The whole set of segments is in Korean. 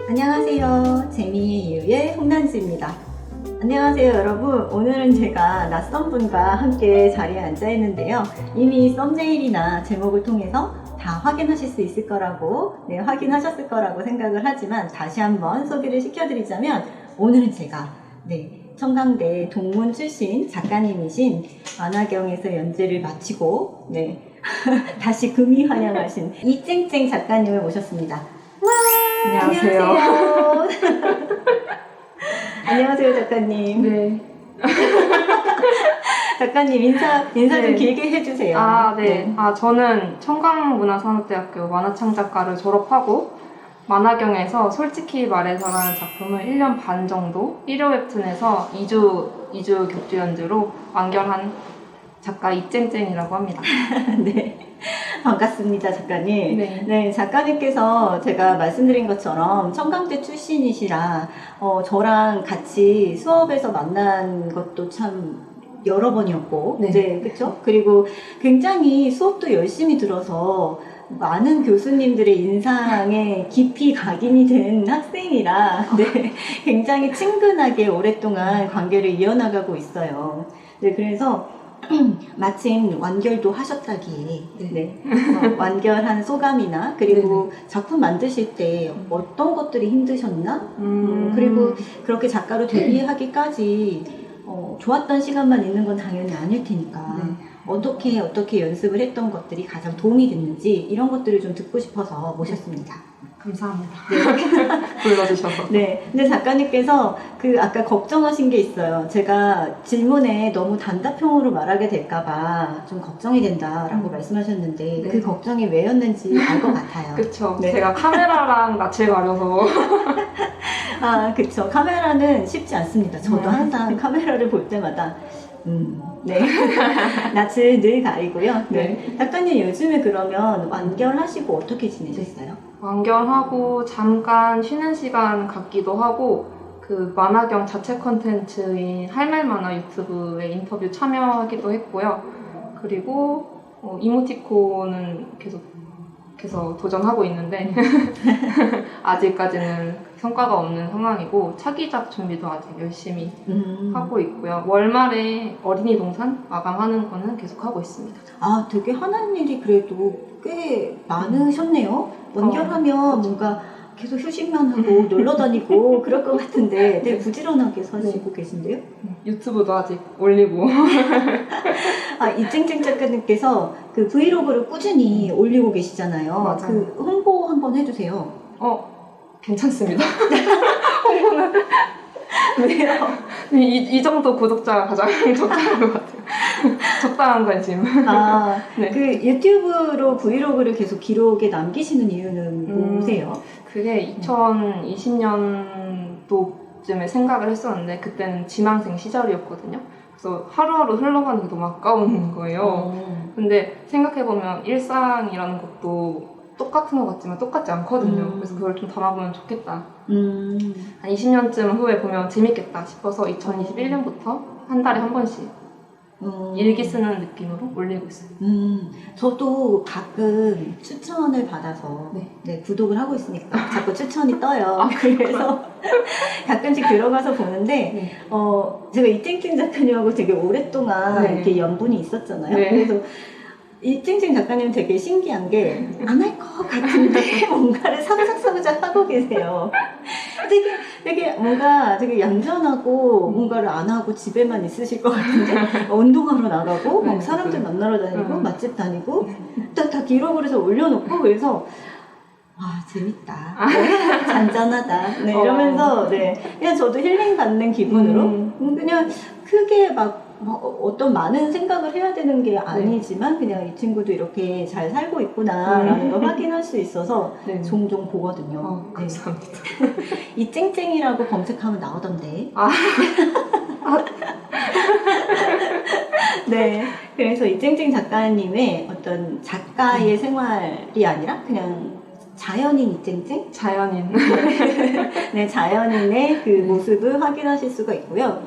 안녕하세요. 재미의 이유의 홍난지입니다. 안녕하세요 여러분. 오늘은 제가 낯선 분과 함께 자리에 앉아 있는데요. 이미 썸네일이나 제목을 통해서 다 확인하실 수 있을 거라고 확인하셨을 거라고 생각을 하지만 다시 한번 소개를 시켜드리자면 오늘은 제가 청강대 동문 출신 작가님이신 만화경에서 연재를 마치고 다시 금이 환영하신 이쨍쨍 작가님을 모셨습니다. 와, 안녕하세요. 안녕하세요 작가님. 네. 작가님 인사 좀 길게 해주세요. 네. 저는 청강문화산업대학교 만화창작과를 졸업하고 만화경에서 솔직히 말해서라는 작품을 1년 반 정도 1호 웹툰에서 2주 격주 연주로 완결한 작가 이쨍쨍이라고 합니다. 네. 반갑습니다, 작가님. 네. 작가님께서 제가 말씀드린 것처럼 청강대 출신이시라 저랑 같이 수업에서 만난 것도 참 여러 번이었고, 그렇죠? 그리고 굉장히 수업도 열심히 들어서 많은 교수님들의 인상에 깊이 각인이 된 학생이라 굉장히 친근하게 오랫동안 관계를 이어나가고 있어요. 그래서 마침 완결도 하셨다기에 완결한 소감이나 그리고 작품 만드실 때 어떤 것들이 힘드셨나? 그리고 그렇게 작가로 데뷔하기까지 좋았던 시간만 있는 건 당연히 아닐 테니까 어떻게 연습을 했던 것들이 가장 도움이 됐는지 이런 것들을 좀 듣고 싶어서 모셨습니다. 감사합니다. 불러주셔서. 근데 작가님께서 아까 걱정하신 게 있어요. 제가 질문에 너무 단답형으로 말하게 될까봐 좀 걱정이 된다라고 말씀하셨는데 그 걱정이 왜였는지 알 것 같아요. 그쵸. 제가 카메라랑 낯을 가려서. 그쵸. 카메라는 쉽지 않습니다. 저도 항상 카메라를 볼 때마다 낯을 늘 가리고요. 작가님 요즘에 그러면 완결하시고 어떻게 지내셨어요? 완결하고 잠깐 쉬는 시간 갖기도 하고 그 만화경 자체 컨텐츠인 할말만화 유튜브에 인터뷰 참여하기도 했고요. 그리고 이모티콘은 계속 도전하고 있는데 아직까지는 성과가 없는 상황이고 차기작 준비도 아직 열심히 하고 있고요. 월말에 어린이 동산 마감하는 거는 계속 하고 있습니다. 되게 하는 일이 그래도 꽤 많으셨네요. 완결하면 뭔가 계속 휴식만 하고 놀러 다니고 그럴 것 같은데 되게 부지런하게 사시고 계신데요? 유튜브도 아직 올리고. 이쨍쨍 작가님께서 그 브이로그를 꾸준히 올리고 계시잖아요. 맞아요. 그 홍보 한번 해주세요. 괜찮습니다. 홍보는 왜요? 이 정도 구독자가 가장 적당한 것 같아요. 적당한 관심. 그 유튜브로 브이로그를 계속 기록에 남기시는 이유는 뭐세요? 그게 2020년도쯤에 생각을 했었는데 그때는 지망생 시절이었거든요. 그래서 하루하루 흘러가는 게 너무 아까운 거예요. 근데 생각해보면 일상이라는 것도 똑같은 것 같지만 똑같지 않거든요. 그래서 그걸 좀 담아보면 좋겠다. 한 20년쯤 후에 보면 재밌겠다 싶어서 2021년부터 한 달에 한 번씩 일기 쓰는 느낌으로 올리고 있어요. 저도 가끔 추천을 받아서 구독을 하고 있으니까 자꾸 추천이 떠요. 그래서 가끔씩 들어가서 보는데 제가 이쨍쨍 작가님하고 되게 오랫동안 이렇게 연분이 있었잖아요. 그래서 이쨍쨍 작가님 되게 신기한 게 안 할 것 같은데 뭔가를 사부작사부작 하고 계세요. 되게 뭔가 되게 얌전하고 뭔가를 안 하고 집에만 있으실 것 같은데 운동하러 나가고 막 사람들 만나러 다니고 맛집 다니고 다 기록을 해서 올려놓고 그래서 재밌다. 잔잔하다. 이러면서 그냥 저도 힐링 받는 기분으로 그냥 크게 막 어떤 많은 생각을 해야 되는 게 아니지만 그냥 이 친구도 이렇게 잘 살고 있구나 라는 걸 확인할 수 있어서 종종 보거든요. 감사합니다. 이쨍쨍이라고 검색하면 나오던데. 그래서 이쨍쨍 작가님의 어떤 작가의 생활이 아니라 그냥 자연인 이쨍쨍? 자연인. 자연인의 그 모습을 확인하실 수가 있고요.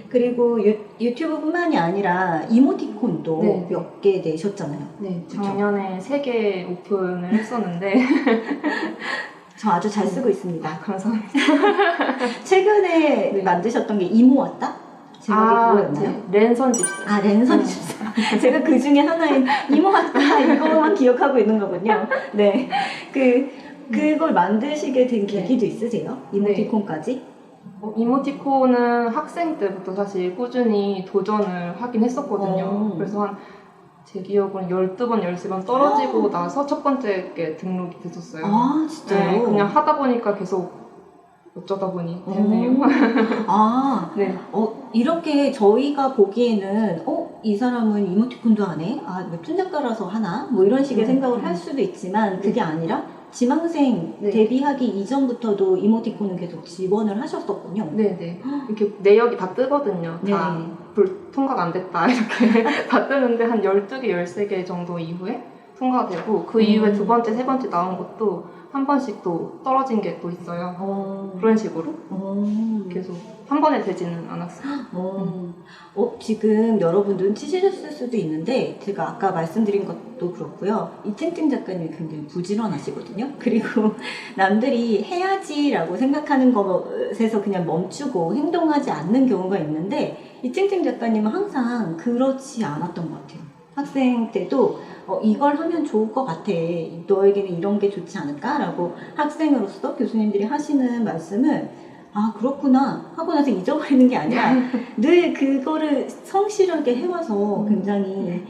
그리고 유튜브뿐만이 아니라 이모티콘도 몇 개 내셨잖아요. 작년에 3개 오픈을 했었는데 저 아주 잘 쓰고 있습니다. 감사합니다. 최근에 네. 만드셨던 게 이모 왔다? 제목이 그거였나요? 랜선 집사. 아, 랜선 집사. 제가 그 중에 하나인 이모 왔다 이거만 기억하고 있는 거군요. 네. 그걸 만드시게 된 계기도 있으세요? 이모티콘까지? 이모티콘은 학생 때부터 사실 꾸준히 도전을 하긴 했었거든요. 그래서 제 기억은 12번, 13번 떨어지고 나서 첫 번째 게 등록이 됐었어요. 아, 진짜요? 네, 그냥 하다 보니까 계속 어쩌다 보니 됐네요. 아, 네. 이렇게 저희가 보기에는 이 사람은 이모티콘도 하네? 아, 웹툰 작가라서 하나? 뭐 이런 식의 생각을 할 수도 있지만 그게 아니라 지망생 네. 데뷔하기 이전부터도 이모티콘은 계속 지원을 하셨었군요. 네네. 이렇게 내역이 다 뜨거든요. 다 통과가 안 됐다 이렇게 다 뜨는데 한 12개, 13개 정도 이후에 통과가 되고 그 이후에 두 번째, 세 번째 나온 것도 한 번씩 또 떨어진 게 또 있어요. 그런 식으로 계속 한 번에 되지는 않았어요. 지금 여러분 눈치채셨을 수도 있는데 제가 아까 말씀드린 것도 그렇고요. 이팅팅 작가님이 굉장히 부지런하시거든요. 그리고 남들이 해야지라고 생각하는 것에서 그냥 멈추고 행동하지 않는 경우가 있는데 이팅팅 작가님은 항상 그렇지 않았던 것 같아요. 학생 때도 이걸 하면 좋을 것 같아. 너에게는 이런 게 좋지 않을까? 라고 학생으로서 교수님들이 하시는 말씀을 아, 그렇구나 하고 나서 잊어버리는 게 아니라 늘 그거를 성실하게 해와서 굉장히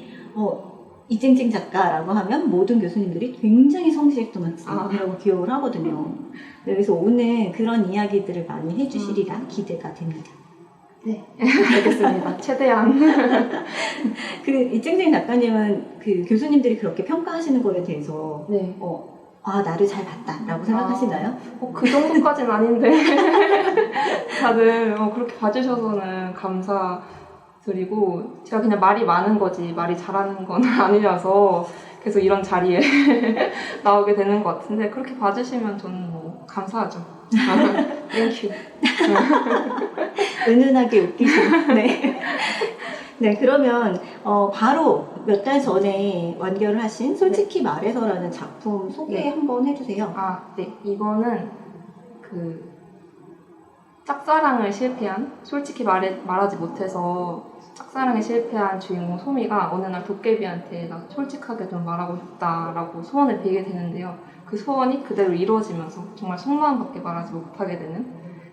이쟁쟁 작가라고 하면 모든 교수님들이 굉장히 성실했던 학생이라고 기억을 하거든요. 그래서 오늘 그런 이야기들을 많이 해주시리라 기대가 됩니다. 네, 알겠습니다. 최대한. 이쟁쟁 작가님은 그 교수님들이 그렇게 평가하시는 거에 대해서 네. 나를 잘 봤다라고 생각하시나요? 그 정도까지는 아닌데 다들 그렇게 봐주셔서는 감사드리고 제가 그냥 말이 많은 거지 말이 잘하는 건 아니라서 계속 이런 자리에 나오게 되는 것 같은데 그렇게 봐주시면 저는 뭐 감사하죠. 땡큐. 은은하게 웃기시고. 네. 네, 그러면 바로 몇 달 전에 완결을 하신 솔직히 말해서라는 작품 소개 한번 해주세요. 네. 이거는 짝사랑을 실패한, 솔직히 말하지 못해서 짝사랑에 실패한 주인공 소미가 어느 날 도깨비한테 나 솔직하게 좀 말하고 싶다라고 소원을 빌게 되는데요. 그 소원이 그대로 이루어지면서 정말 속마음밖에 말하지 못하게 되는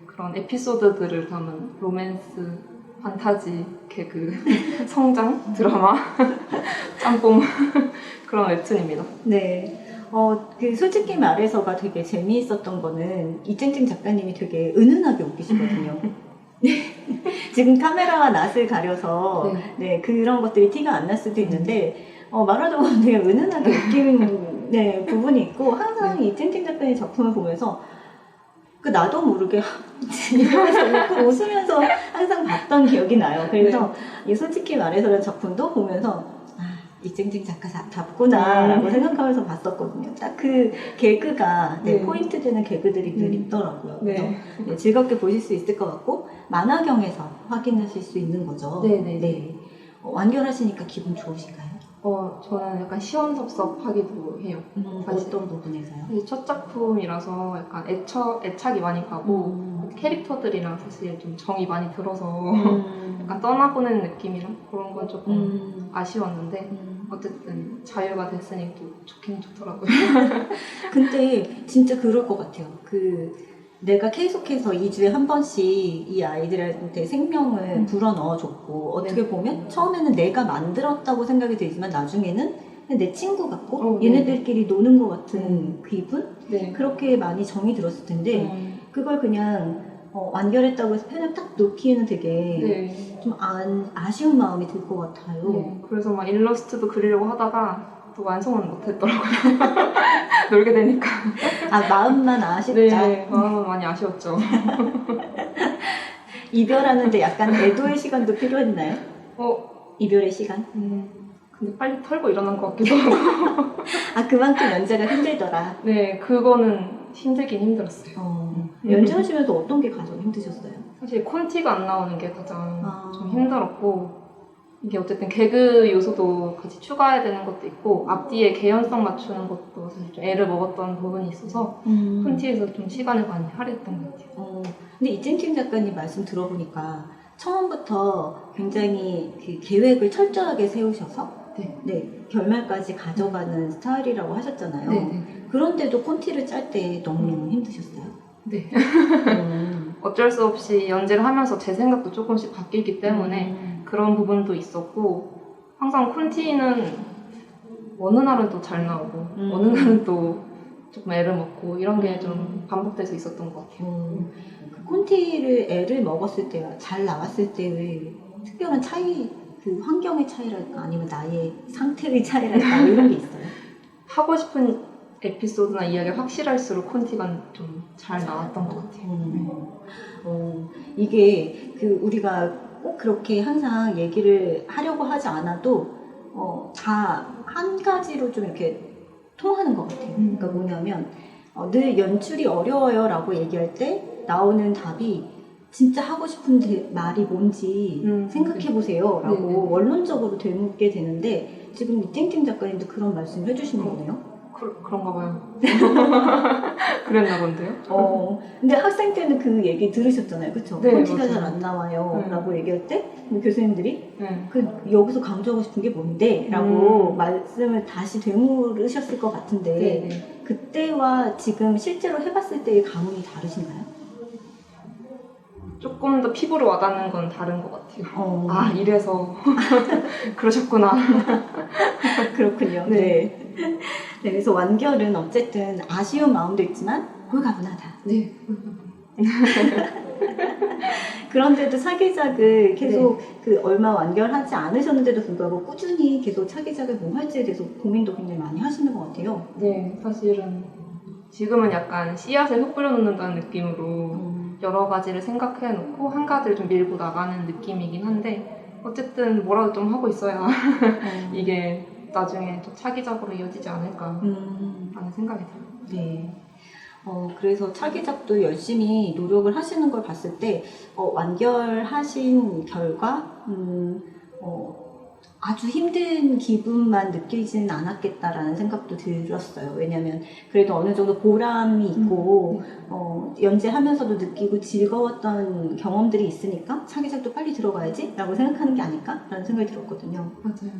그런 에피소드들을 담은 로맨스, 판타지, 개그, 성장, 드라마, 짬뽕 그런 웹툰입니다. 네. 솔직히 말해서가 되게 재미있었던 거는 이쟁쟁 작가님이 되게 은은하게 웃기시거든요. 지금 카메라와 낯을 가려서 그런 것들이 티가 안 날 수도 있는데 말하자면 되게 은은하게 웃기는 부분이 있고 항상 이쟁쟁 작가님 작품을 보면서 나도 모르게 이러면서 웃으면서 항상 봤던 기억이 나요. 그래서 이 솔직히 말해서라는 작품도 보면서 이쟁쟁 작가답구나 라고 생각하면서 봤었거든요. 딱 그 개그가 포인트 되는 개그들이 늘 있더라고요. 그래서 즐겁게 보실 수 있을 것 같고 만화경에서 확인하실 수 있는 거죠. 네. 완결하시니까 기분 좋으신가요? 저는 약간 시원섭섭하기도 해요. 어떤 부분에서요? 첫 작품이라서 약간 애착이 많이 가고 캐릭터들이랑 사실 좀 정이 많이 들어서 약간 떠나보는 느낌이랑 그런 건 조금 아쉬웠는데 어쨌든 자유가 됐으니 또 좋긴 좋더라고요. 근데 진짜 그럴 것 같아요. 내가 계속해서 2주에 한 번씩 이 아이들한테 생명을 불어넣어줬고 어떻게 보면 처음에는 내가 만들었다고 생각이 들지만 나중에는 그냥 내 친구 같고 얘네들끼리 노는 것 같은 기분? 그렇게 많이 정이 들었을 텐데 그걸 그냥 완결했다고 해서 펜을 딱 놓기에는 되게 좀 아쉬운 마음이 들 것 같아요. 그래서 막 일러스트도 그리려고 하다가 또 완성은 못했더라고요. 놀게 되니까. 마음만 아쉽다. 네, 마음은 많이 아쉬웠죠. 이별하는데 약간 애도의 시간도 필요했나요? 이별의 시간? 근데 빨리 털고 일어난 것 같기도 하고. 그만큼 연재가 힘들더라. 네, 그거는 힘들긴 힘들었어요. 연재하시면서 어떤 게 가장 힘드셨어요? 사실 콘티가 안 나오는 게 가장 좀 힘들었고 이게 어쨌든 개그 요소도 같이 추가해야 되는 것도 있고 앞뒤에 개연성 맞추는 것도 사실 좀 애를 먹었던 부분이 있어서 콘티에서 좀 시간을 많이 할애했던 것 같아요. 근데 이진킹 작가님 말씀 들어보니까 처음부터 굉장히 그 계획을 철저하게 세우셔서 네, 결말까지 가져가는 스타일이라고 하셨잖아요. 네. 그런데도 콘티를 짤 때 너무 힘드셨어요? 네. 어쩔 수 없이 연재를 하면서 제 생각도 조금씩 바뀌기 때문에 그런 부분도 있었고 항상 콘티는 어느 날은 또 잘 나오고 어느 날은 또 조금 애를 먹고 이런 게 좀 반복돼서 있었던 것 같아요. 그 콘티를 애를 먹었을 때와 잘 나왔을 때의 특별한 차이, 그 환경의 차이랄까 아니면 나의 상태의 차이랄까 이런 게 있어요? 하고 싶은 에피소드나 이야기가 확실할수록 콘티가 좀 잘 나왔던 것 같아요. 이게 그 우리가 꼭 그렇게 항상 얘기를 하려고 하지 않아도 다 한 가지로 좀 이렇게 통하는 것 같아요. 그러니까 뭐냐면 늘 연출이 어려워요 라고 얘기할 때 나오는 답이 진짜 하고 싶은 말이 뭔지 생각해보세요 라고 원론적으로 되묻게 되는데 지금 땡땡 작가님도 그런 말씀을 해주시는 거네요. 그런가 봐요. 그랬나 본데요? 근데 학생 때는 그 얘기 들으셨잖아요. 그쵸? 네, 콘티가 맞아요. 잘 안 나와요. 네. 라고 얘기할 때 교수님들이 네. 여기서 강조하고 싶은 게 뭔데? 라고 말씀을 다시 되물으셨을 것 같은데 네. 그때와 지금 실제로 해봤을 때의 감흥이 다르신가요? 조금 더 피부로 와닿는 건 다른 것 같아요. 아, 이래서 그러셨구나. 그렇군요. 네. 네, 그래서 완결은 어쨌든 아쉬운 마음도 있지만 홀가분하다. 네. 그런데도 차기작을 계속 그 얼마 완결하지 않으셨는데도 불구하고 꾸준히 계속 차기작을 뭐 할지에 대해서 고민도 굉장히 많이 하시는 것 같아요. 네, 사실은 지금은 약간 씨앗을 흙 뿌려놓는다는 느낌으로 여러 가지를 생각해놓고 한 가지를 좀 밀고 나가는 느낌이긴 한데 어쨌든 뭐라도 좀 하고 있어야 이게 나중에 또 차기작으로 이어지지 않을까 라는 생각이 들어요. 네. 그래서 차기작도 열심히 노력을 하시는 걸 봤을 때 완결하신 결과 아주 힘든 기분만 느끼지는 않았겠다라는 생각도 들었어요. 왜냐하면 그래도 어느 정도 보람이 있고 연재하면서도 느끼고 즐거웠던 경험들이 있으니까 차기작도 빨리 들어가야지 라고 생각하는 게 아닐까라는 생각이 들었거든요. 맞아요.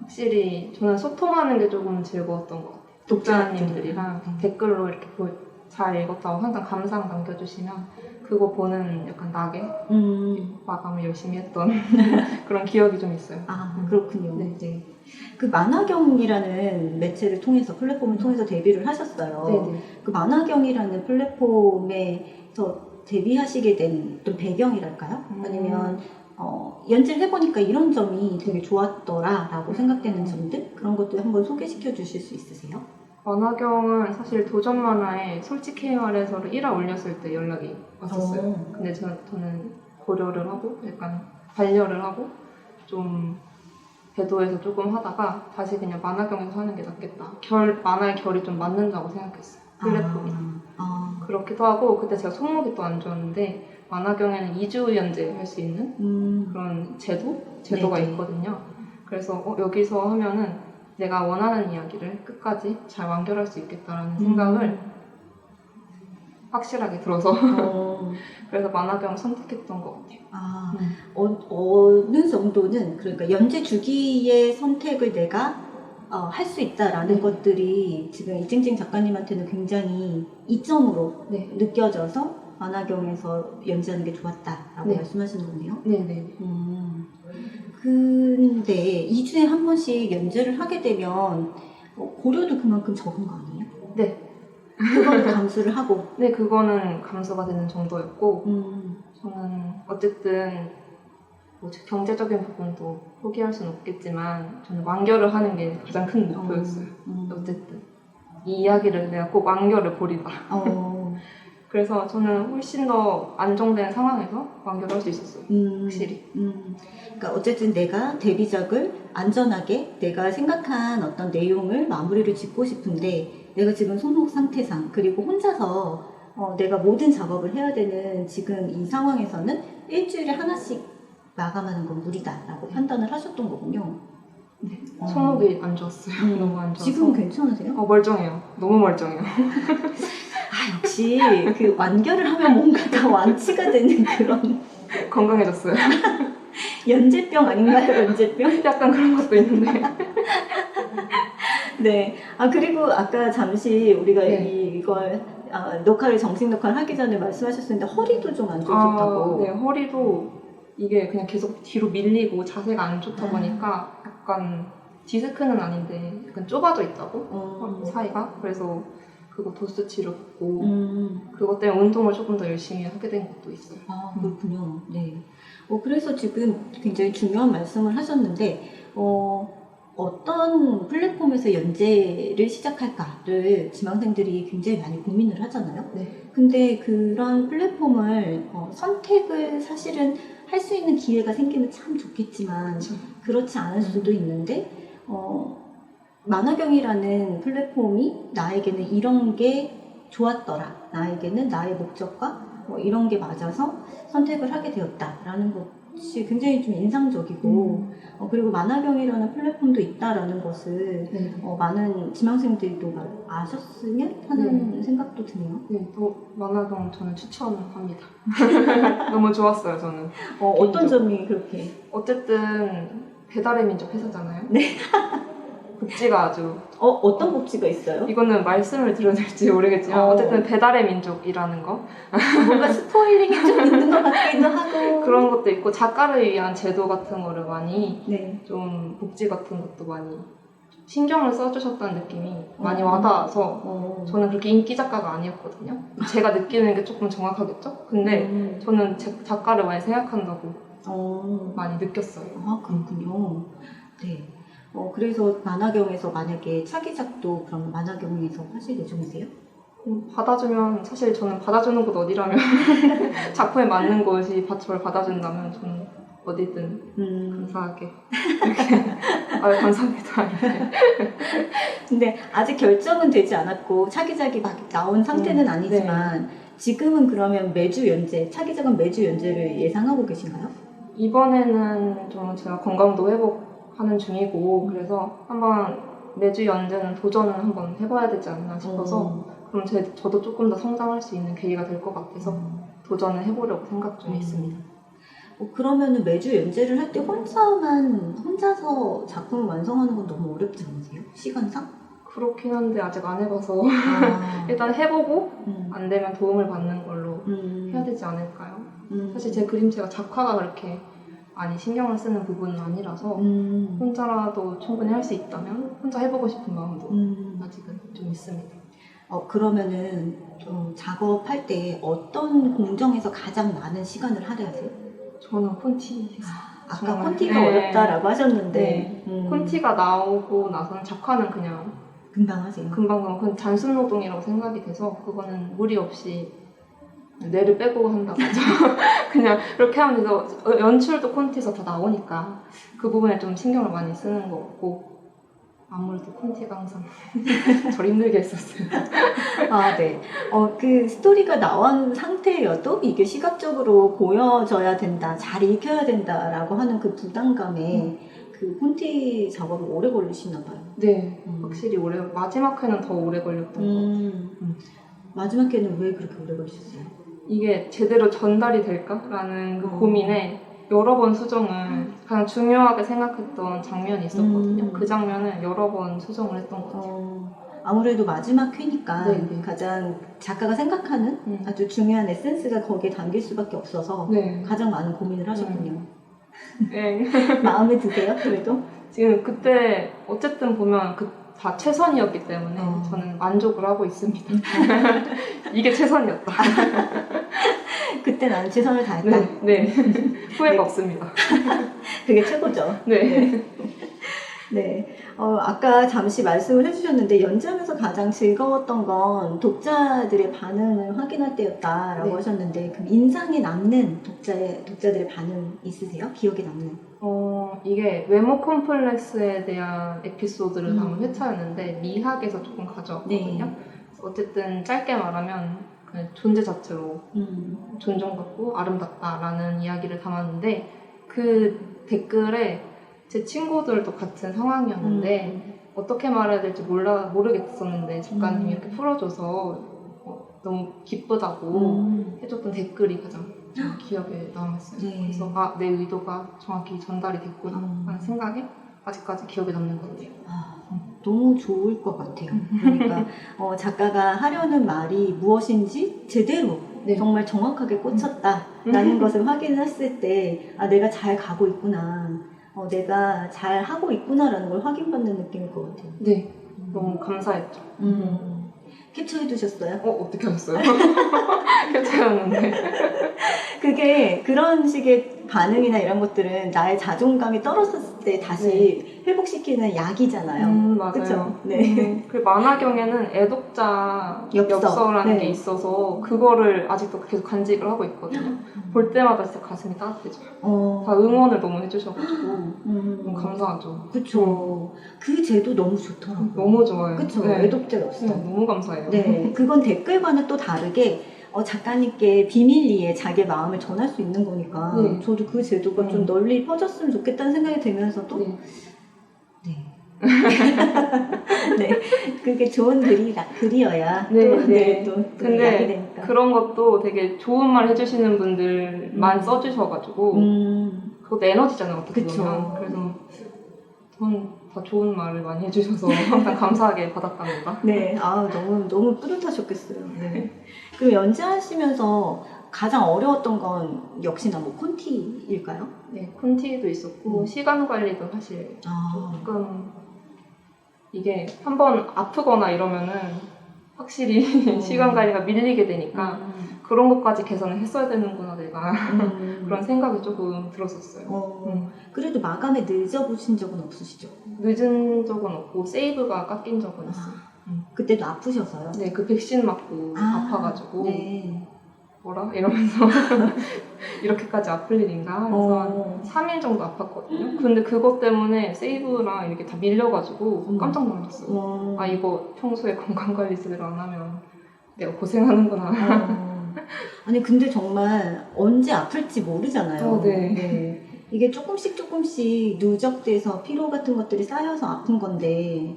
확실히 저는 소통하는 게 조금 즐거웠던 것 같아요. 독자님들이랑 댓글로 이렇게 잘 읽었다고 항상 감상 남겨주시면 그거 보는 약간 낙에 마감을 열심히 했던 그런 기억이 좀 있어요. 아, 그렇군요. 네. 그 만화경이라는 매체를 통해서 플랫폼을 통해서 데뷔를 하셨어요. 네네. 그 만화경이라는 플랫폼에서 데뷔하시게 된 어떤 배경이랄까요? 아니면 연재를 해보니까 이런 점이 되게 좋았더라라고 생각되는 점들? 그런 것도 한번 소개시켜 주실 수 있으세요? 만화경은 사실 도전 만화에 솔직히 말해서를 1화 올렸을 때 연락이 왔었어요. 근데 저는 고려를 하고 약간 반려를 하고 좀 배도해서 조금 하다가 다시 그냥 만화경에서 하는 게 낫겠다. 만화의 결이 좀 맞는다고 생각했어요. 플랫폼이랑. 그렇기도 하고 그때 제가 손목이 또 안 좋았는데 만화경에는 2주 연재할 수 있는 그런 제도가 네네. 있거든요. 그래서 여기서 하면은 내가 원하는 이야기를 끝까지 잘 완결할 수 있겠다라는 생각을 확실하게 들어서 그래서 만화경을 선택했던 것 같아요. 어느 정도는 그러니까 연재 주기의 선택을 내가 할 수 있다라는 것들이 지금 이징징 작가님한테는 굉장히 이점으로 느껴져서 만화경에서 연재하는 게 좋았다라고 말씀하시는 거네요. 네네. 근데 2주에 한 번씩 연재를 하게 되면 고려도 그만큼 적은 거 아니에요? 네. 그건 감수를 하고. 네, 그거는 감수가 되는 정도였고 저는 어쨌든 경제적인 부분도 포기할 수는 없겠지만 저는 완결을 하는 게 가장 큰 목표였어요. 어쨌든 이 이야기를 내가 꼭 완결을 보리다. 그래서 저는 훨씬 더 안정된 상황에서 완결할 수 있었어요. 확실히. 그러니까 어쨌든 내가 데뷔작을 안전하게 내가 생각한 어떤 내용을 마무리를 짓고 싶은데 내가 지금 손목 상태상 그리고 혼자서 내가 모든 작업을 해야 되는 지금 이 상황에서는 일주일에 하나씩 마감하는 건 무리다라고 판단을 하셨던 거군요. 네. 손목이 안 좋았어요. 너무 안 좋아서. 지금은 괜찮으세요? 멀쩡해요. 너무 멀쩡해요. 아, 역시 그 완결을 하면 뭔가 다 완치가 되는 그런 건강해졌어요. 연제병 아닌가요? 연제병? 약간 그런 것도 있는데. 네. 아, 그리고 아까 잠시 우리가 네. 이걸 녹화를 정식 녹화를 하기 전에 말씀하셨었는데 허리도 좀 안 좋으셨다고. 네, 허리도 이게 그냥 계속 뒤로 밀리고 자세가 안 좋다 보니까 약간 디스크는 아닌데 약간 좁아져 있다고 허리 사이가. 그래서 그거 도수 치료 받고 그것 때문에 운동을 조금 더 열심히 하게 된 것도 있어요. 아, 그렇군요. 네. 그래서 지금 굉장히 중요한 말씀을 하셨는데 어떤 플랫폼에서 연재를 시작할까를 지망생들이 굉장히 많이 고민을 하잖아요. 네. 근데 그런 플랫폼을 선택을 사실은 할 수 있는 기회가 생기면 참 좋겠지만 그렇죠. 그렇지 않을 수도 있는데 만화경이라는 플랫폼이 나에게는 이런 게 좋았더라. 나에게는 나의 목적과 이런 게 맞아서 선택을 하게 되었다라는 것이 굉장히 좀 인상적이고 그리고 만화경이라는 플랫폼도 있다라는 것을 네. 많은 지망생들도 아셨으면 하는 생각도 드네요. 네, 만화경 저는 추천합니다. 너무 좋았어요, 저는. 어떤 점이 그렇게? 어쨌든 배달의 민족 회사잖아요. 네. 복지가 아주 어떤 복지가 있어요? 이거는 말씀을 드려야 될지 모르겠지만 어쨌든 배달의 민족이라는 거 뭔가 스포일링이 좀 있는 것 같기도 하고 그런 것도 있고 작가를 위한 제도 같은 거를 많이 네. 좀 복지 같은 것도 많이 신경을 써주셨다는 느낌이 많이 와닿아서 저는 그렇게 인기 작가가 아니었거든요. 제가 느끼는 게 조금 정확하겠죠? 근데 저는 작가를 많이 생각한다고 많이 느꼈어요. 아, 그렇군요. 네. 그래서 만화경에서 만약에 차기작도 그럼 만화경에서 하실 예정이세요? 받아주면 사실 저는 받아주는 곳 어디라면 작품에 맞는 곳이 저를 받아준다면 저는 어디든 감사하게 이렇게 감사합니다. 근데 아직 결정은 되지 않았고 차기작이 막 나온 상태는 아니지만 네. 지금은 그러면 매주 연재, 차기작은 매주 연재를 예상하고 계신가요? 이번에는 좀 제가 건강도 회복하는 중이고 그래서 한번 매주 연재는 도전을 한번 해봐야 되지 않나 싶어서 그럼 저도 조금 더 성장할 수 있는 계기가 될 것 같아서 도전을 해보려고 생각 중에 있습니다. 그러면은 매주 연재를 할 때 혼자서 작품을 완성하는 건 너무 어렵지 않으세요? 시간상? 그렇긴 한데 아직 안 해봐서 일단 해보고 안 되면 도움을 받는 걸로 해야 되지 않을까요? 사실 제 그림체가 작화가 그렇게 많이 신경을 쓰는 부분은 아니라서 혼자라도 충분히 할 수 있다면 혼자 해보고 싶은 마음도 아직은 좀 있습니다. 그러면은 좀 작업할 때 어떤 공정에서 가장 많은 시간을 할애하세요? 저는 콘티. 아까 콘티가 어렵다라고 하셨는데 콘티가 나오고 나서는 작화는 그냥 금방 하세요? 금방 그건 단순 노동이라고 생각이 돼서 그거는 무리 없이 뇌를 빼고 한다고 하죠. 그냥 그렇게 하면 돼서 연출도 콘티에서 다 나오니까 그 부분에 좀 신경을 많이 쓰는 것 같고 아무래도 콘티가 항상 저를 힘들게 했었어요. 아, 네. 그 스토리가 나온 상태여도 이게 시각적으로 보여져야 된다, 잘 읽혀야 된다라고 하는 그 부담감에 그 콘티 작업이 오래 걸리시나 봐요. 네, 확실히 마지막 회는 더 오래 걸렸던 것 같아요. 마지막 회는 왜 그렇게 오래 걸리셨어요? 이게 제대로 전달이 될까라는 그 고민에 여러 번 수정을 가장 중요하게 생각했던 장면이 있었거든요. 그 장면을 여러 번 수정을 했던 것 같아요. 아무래도 마지막 회니까 네네. 가장 작가가 생각하는 아주 중요한 에센스가 거기에 담길 수밖에 없어서 가장 많은 고민을 하셨군요. 네. 마음에 드세요? 그래도? 지금 그때 어쨌든 보면 다 최선이었기 때문에 저는 만족을 하고 있습니다. 이게 최선이었다. 그때 나는 최선을 다했다. 네. 후회가 없습니다. 그게 최고죠. 네. 네. 아까 잠시 말씀을 해주셨는데 연재하면서 가장 즐거웠던 건 독자들의 반응을 확인할 때였다라고 하셨는데 그럼 인상에 남는 독자들의 반응 있으세요? 기억에 남는? 이게 외모 콤플렉스에 대한 에피소드를 담은 회차였는데 미학에서 조금 가져왔거든요. 어쨌든 짧게 말하면 그 존재 자체로 존중받고 아름답다라는 이야기를 담았는데 그 댓글에 제 친구들도 같은 상황이었는데 어떻게 말해야 될지 모르겠었는데 작가님이 이렇게 풀어줘서 너무 기쁘다고 해줬던 댓글이 가장 기억에 남았어요. 네. 그래서 아, 내 의도가 정확히 전달이 됐구나 하는 생각에 아직까지 기억에 남는 것 같아요. 너무 좋을 것 같아요. 그러니까 작가가 하려는 말이 무엇인지 제대로 네. 정말 정확하게 꽂혔다라는 것을 확인했을 때 아, 내가 잘 가고 있구나, 내가 잘 하고 있구나라는 걸 확인받는 느낌일 것 같아요. 네, 너무 감사했죠. 캡처해 두셨어요? 어떻게 하셨어요? 캡처였는데. 그게 그런 식의 반응이나 이런 것들은 나의 자존감이 떨어졌을 때 다시 회복시키는 약이잖아요. 맞아요. 그쵸? 네. 그 만화경에는 애독자 엽서. 엽서라는 네. 게 있어서 그거를 아직도 계속 간직을 하고 있거든요. 볼 때마다 진짜 가슴이 따뜻해져요. 다 응원을 너무 해주셔가지고 너무 감사하죠. 그쵸. 그 제도 너무 좋더라고요. 너무 좋아요. 그쵸. 네. 애독자 엽서. 네, 너무 감사해요. 네. 그건 댓글과는 또 다르게 작가님께 비밀리에 자기의 마음을 전할 수 있는 거니까 네. 저도 그 제도가 좀 널리 퍼졌으면 좋겠다는 생각이 들면서도 네. 네, 그게 좋은 글이어야 네. 또 근데 약이 되니까. 그런 것도 되게 좋은 말 해주시는 분들만 써주셔가지고 그것도 에너지잖아요, 어떻게 그쵸. 보면. 그래서 저는 다 좋은 말을 많이 해주셔서 항상 감사하게 받았답니다. 네, 너무 뿌듯하셨겠어요. 네. 그럼 연재하시면서 가장 어려웠던 건 역시나 뭐 콘티일까요? 네, 콘티도 있었고 시간 관리도 사실 조금 이게 한번 아프거나 이러면은 확실히 시간 관리가 밀리게 되니까 그런 것까지 개선을 했어야 되는구나 내가 그런 생각이 조금 들었었어요. 그래도 마감에 늦어보신 적은 없으시죠? 늦은 적은 없고 세이브가 깎인 적은 있어요. 그때도 아프셔서요? 네, 그 백신 맞고 아파가지고 네. 뭐라? 이러면서 이렇게까지 아플 일인가? 그래서 한 3일 정도 아팠거든요. 근데 그것 때문에 세이브랑 이렇게 다 밀려가지고 깜짝 놀랐어요. 아, 이거 평소에 건강관리 제대로 안 하면 내가 고생하는구나. 아니 근데 정말 언제 아플지 모르잖아요. 네. 네. 이게 조금씩 누적돼서 피로 같은 것들이 쌓여서 아픈 건데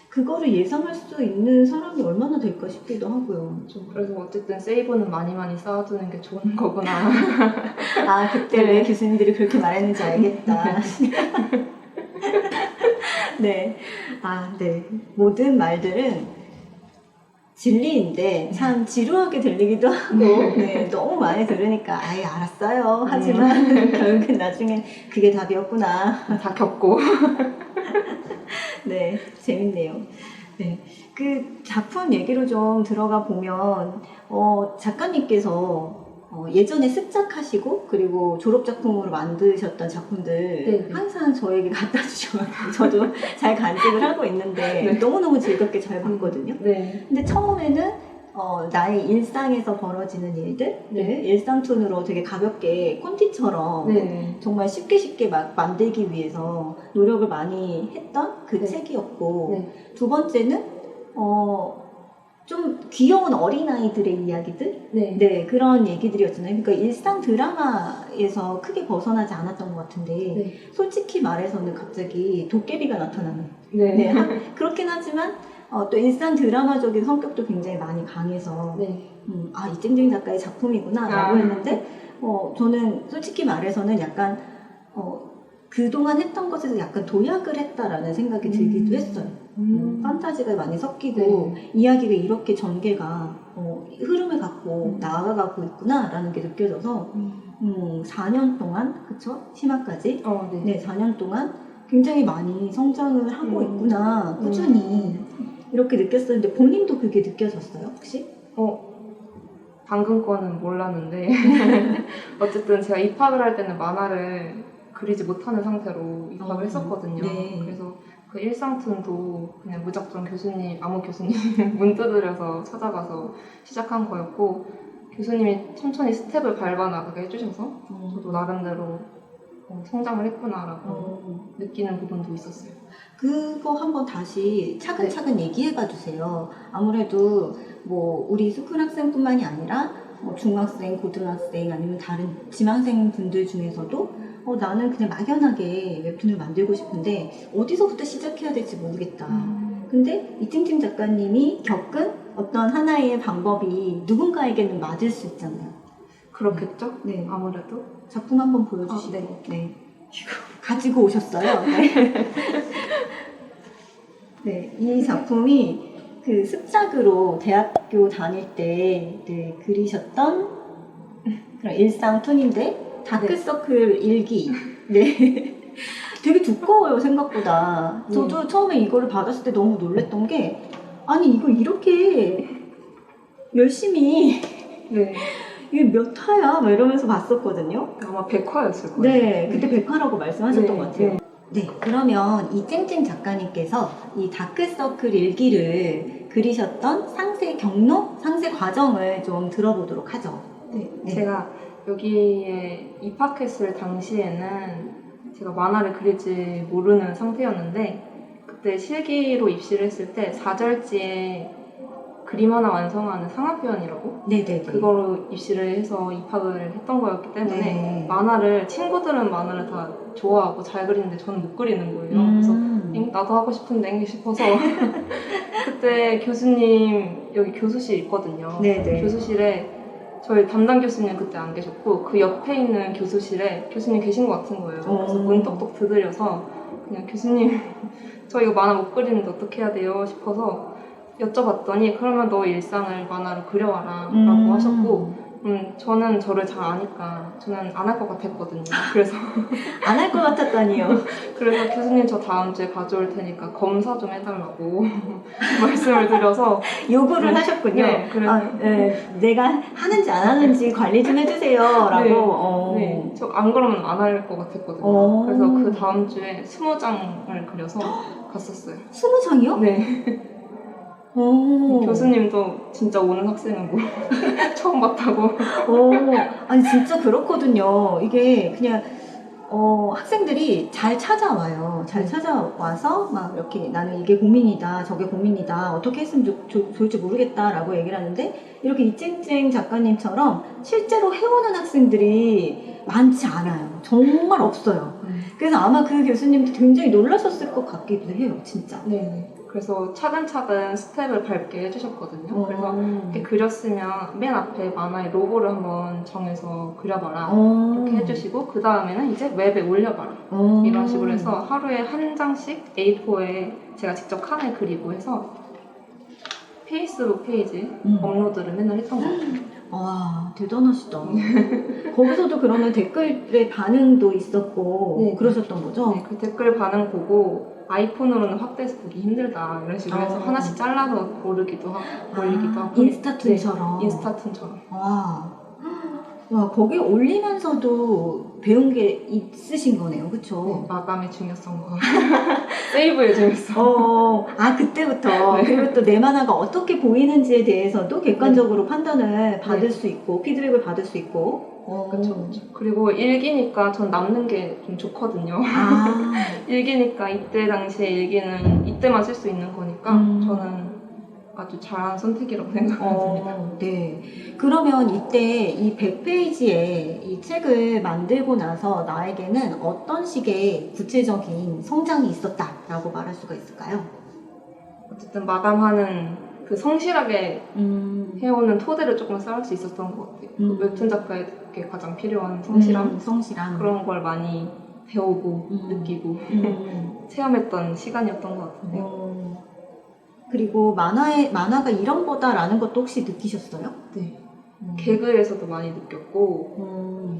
그거를 예상할 수 있는 사람이 얼마나 될까 싶기도 하고요. 그래서 어쨌든 세이브는 많이 쌓아두는 게 좋은 거구나. 아, 그때 왜 교수님들이 그렇게 말했는지 알겠다. 네. 네. 모든 말들은 진리인데 참 지루하게 들리기도 하고 네, 너무 많이 들으니까 아예 알았어요. 하지만 결국엔 나중엔 그게 답이었구나. 다 겪고. 네, 재밌네요. 네, 그 작품 얘기로 좀 들어가 보면 작가님께서 예전에 습작하시고 그리고 졸업작품으로 만드셨던 작품들 네. 항상 저에게 갖다 주셔가지고 저도 잘 간직을 하고 있는데 네. 너무너무 즐겁게 잘 봤거든요. 네. 근데 처음에는 나의 일상에서 벌어지는 일들 일상툰으로 되게 가볍게 콘티처럼 네. 정말 쉽게 막 만들기 위해서 노력을 많이 했던 그 네. 책이었고 네. 두 번째는 좀 귀여운 어린아이들의 이야기들? 네. 그런 얘기들이었잖아요. 그러니까 일상 드라마에서 크게 벗어나지 않았던 것 같은데 네. 솔직히 말해서는 갑자기 도깨비가 나타나는 네. 그렇긴 하지만 또 일상 드라마적인 성격도 굉장히 많이 강해서 네. 이쟁쟁 작가의 작품이구나 라고 했는데 저는 솔직히 말해서는 약간 그동안 했던 것에서 약간 도약을 했다라는 생각이 들기도 했어요. 판타지가 많이 섞이고 이야기가 이렇게 전개가 흐름을 갖고 나아가고 있구나라는 게 느껴져서 4년 동안 그쵸? 심화까지 네. 4년 동안 굉장히 많이 성장을 하고 있구나 꾸준히 이렇게 느꼈었는데 본인도 그게 느껴졌어요 혹시? 방금 거는 몰랐는데 어쨌든 제가 입학을 할 때는 만화를 그리지 못하는 상태로 입학을 했었거든요. 네. 그래서 그 일상툰도 그냥 무작정 아무 교수님 문 두드려서 찾아가서 시작한 거였고 교수님이 천천히 스텝을 밟아나가게 해주셔서 저도 나름대로 성장을 했구나라고 느끼는 부분도 있었어요. 그거 한번 다시 차근차근 얘기해봐 주세요. 아무래도 뭐 우리 스쿨 학생뿐만이 아니라 뭐 중학생, 고등학생 아니면 다른 지망생 분들 중에서도 나는 그냥 막연하게 웹툰을 만들고 싶은데 어디서부터 시작해야 될지 모르겠다. 근데 이팅팅 작가님이 겪은 어떤 하나의 방법이 누군가에게는 맞을 수 있잖아요. 그렇겠죠? 네. 아무래도. 작품 한번 보여주시고. 네. 네. 이거 가지고 오셨어요. 네. 네, 이 작품이 그 습작으로 대학교 다닐 때 네, 그리셨던 그런 일상 툰인데 다크서클 일기. 네. 되게 두꺼워요, 생각보다. 저도 처음에 이거를 받았을 때 너무 놀랬던 게 아니 이거 이렇게 열심히 네. 이게 몇 화야? 막 이러면서 봤었거든요. 아마 백화였을 거예요. 네, 그때 백화라고 말씀하셨던 것 같아요. 네. 네, 그러면 이 쨍쨍 작가님께서 이 다크서클 일기를 그리셨던 상세 경로, 상세 과정을 좀 들어보도록 하죠. 네. 네. 제가 여기에 입학했을 당시에는 제가 만화를 그릴지 모르는 상태였는데 그때 실기로 입시를 했을 때 4절지에 그림 하나 완성하는 상하표현이라고 네네네. 그거로 입시를 해서 입학을 했던 거였기 때문에 네. 만화를 친구들은 만화를 다 좋아하고 잘 그리는데 저는 못 그리는 거예요. 그래서 나도 하고 싶은데 싶어서 그때 교수님 여기 교수실 있거든요. 네네. 교수실에 저희 담당 교수님 그때 안 계셨고 그 옆에 있는 교수실에 교수님 계신 것 같은 거예요. 그래서 문 똑똑 두드려서 그냥 교수님 저 이거 만화 못 그리는데 어떻게 해야 돼요 싶어서 여쭤봤더니 그러면 너 일상을 만화로 그려와라 라고 하셨고 저는 저를 잘 아니까 저는 안 할 것 같았거든요. 그래서 안 할 것 같았다니요. 그래서 교수님 저 다음 주에 가져올 테니까 검사 좀 해달라고 말씀을 드려서 요구를 하셨군요. 네, 그래서 네, 내가 하는지 안 하는지 관리 좀 해주세요 라고. 네, 저 안 그러면 안 할 것 같았거든요. 그래서 그 다음 주에 20장을 그려서 갔었어요. 20장이요? 네. 교수님도 진짜 오는 학생은 뭐 처음 봤다고. 아니 진짜 그렇거든요. 이게 그냥 학생들이 잘 찾아와요. 잘 찾아와서 막 이렇게 나는 이게 고민이다, 저게 고민이다, 어떻게 했으면 좋을지 모르겠다라고 얘기를 하는데 이렇게 이쨍쨍 작가님처럼 실제로 해오는 학생들이 많지 않아요. 정말 없어요. 그래서 아마 그 교수님도 굉장히 놀라셨을 것 같기도 해요, 진짜. 네. 그래서 차근차근 스텝을 밟게 해주셨거든요. 그래서 이렇게 그렸으면 맨 앞에 만화의 로고를 한번 정해서 그려봐라. 이렇게 해주시고 그 다음에는 이제 웹에 올려봐라. 이런 식으로 해서 하루에 한 장씩 A4에 제가 직접 칸을 그리고 해서 페이스북 페이지 업로드를 맨날 했던 것 같아요. 와, 대단하시다. 거기서도 그러면 댓글의 반응도 있었고 네. 그러셨던 거죠? 네, 그 댓글 반응 보고 아이폰으로는 확대해서 보기 힘들다 이런 식으로 해서 하나씩 잘라서 고르기도 하고 올리기도 하고 인스타툰처럼. 네, 인스타툰처럼. 와, 거기 올리면서도 배운 게 있으신 거네요, 그쵸? 네, 마감의 중요성과 세이브의 중요성. 그때부터. 네. 그리고 또 내 만화가 어떻게 보이는지에 대해서도 객관적으로 판단을 받을 수 있고, 피드백을 받을 수 있고. 그렇죠. 그리고 일기니까 전 남는 게 좀 좋거든요. 일기니까 이때 당시에 일기는 이때만 쓸 수 있는 거니까 저는 아주 잘한 선택이라고 생각합니다. 네. 그러면 이때 이 100페이지의 이 책을 만들고 나서 나에게는 어떤 식의 구체적인 성장이 있었다라고 말할 수가 있을까요? 어쨌든 마감하는 그 성실하게 해오는 토대를 조금 쌓을 수 있었던 것 같아요. 그 웹툰 작가에게 가장 필요한 성실함? 그런 걸 많이 배우고 느끼고 체험했던 시간이었던 것 같은데요. 그리고 만화가 이런 거다라는 것도 혹시 느끼셨어요? 네. 개그에서도 많이 느꼈고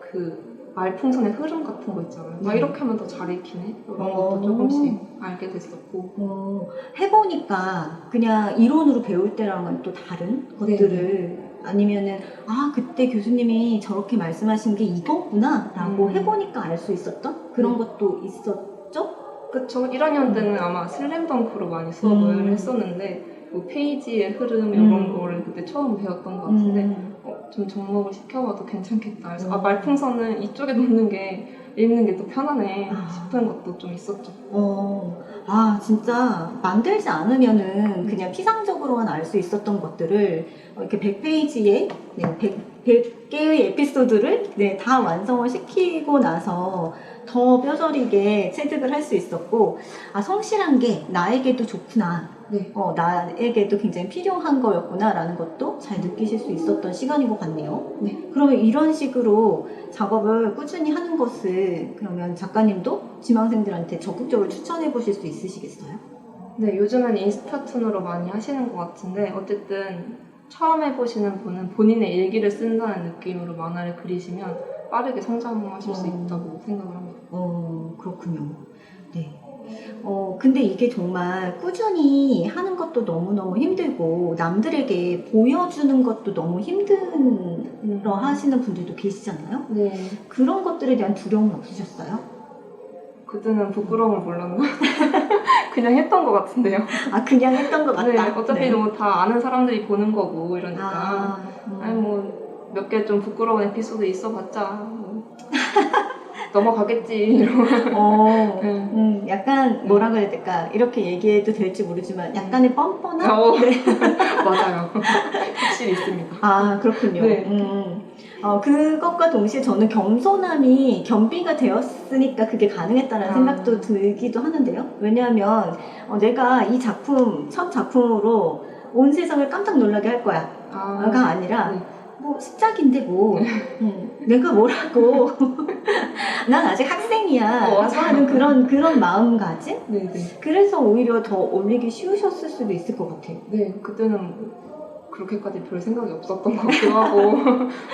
그 말풍선의 흐름 같은 거 있잖아요. 이렇게 하면 더 잘 읽히네? 이런 것도 조금씩 알게 됐었고 해보니까 그냥 이론으로 배울 때랑은 또 다른 것들을 아니면은 그때 교수님이 저렇게 말씀하신 게 이거구나 라고 해보니까 알 수 있었던 그런 것도 있었죠? 그쵸. 1학년 때는 아마 슬램덩크로 많이 수업을 했었는데 뭐 페이지의 흐름 이런 거를 그때 처음 배웠던 것 같은데 좀 접목을 시켜봐도 괜찮겠다. 그래서 말풍선은 이쪽에 놓는 게 읽는 게 또 편하네 싶은 것도 좀 있었죠. 진짜 만들지 않으면은 그냥 피상적으로만 알 수 있었던 것들을 이렇게 100페이지에 100개의 에피소드를 다 완성을 시키고 나서 더 뼈저리게 체득을 할 수 있었고, 아, 성실한 게 나에게도 좋구나. 나에게도 굉장히 필요한 거였구나 라는 것도 잘 느끼실 수 있었던 시간인 것 같네요. 그러면 이런 식으로 작업을 꾸준히 하는 것을 그러면 작가님도 지망생들한테 적극적으로 추천해 보실 수 있으시겠어요? 네, 요즘은 인스타툰으로 많이 하시는 것 같은데 어쨌든 처음 해보시는 분은 본인의 일기를 쓴다는 느낌으로 만화를 그리시면 빠르게 성장하실 수 있다고 생각을 합니다. 그렇군요. 네. 근데 이게 정말 꾸준히 하는 것도 너무너무 힘들고 남들에게 보여주는 것도 너무 힘들어 하시는 분들도 계시잖아요. 네. 그런 것들에 대한 두려움은 없으셨어요? 그때는 부끄러움을 몰랐나? 그냥 했던 것 같은데요. 아, 그냥 했던 것 같다? 네, 어차피 뭐 다 아는 사람들이 보는 거고 이러니까 아니 뭐 몇 개 좀 부끄러운 에피소드 있어봤자 뭐 넘어가겠지 이러고 약간 뭐라 그래야 될까, 이렇게 얘기해도 될지 모르지만 약간의 뻔뻔한? 맞아요. 확실히 있습니다. 아, 그렇군요. 네. 그것과 동시에 저는 겸손함이 겸비가 되었으니까 그게 가능했다는 생각도 들기도 하는데요. 왜냐하면 내가 이 작품, 첫 작품으로 온 세상을 깜짝 놀라게 할 거야 가 아니라 뭐 시작인데 뭐 내가 뭐라고 난 아직 학생이야 라고 하는 그런 마음가짐? 네네. 그래서 오히려 더 올리기 쉬우셨을 수도 있을 것 같아요. 네, 그때는 그렇게까지 별 생각이 없었던 것 같기도 하고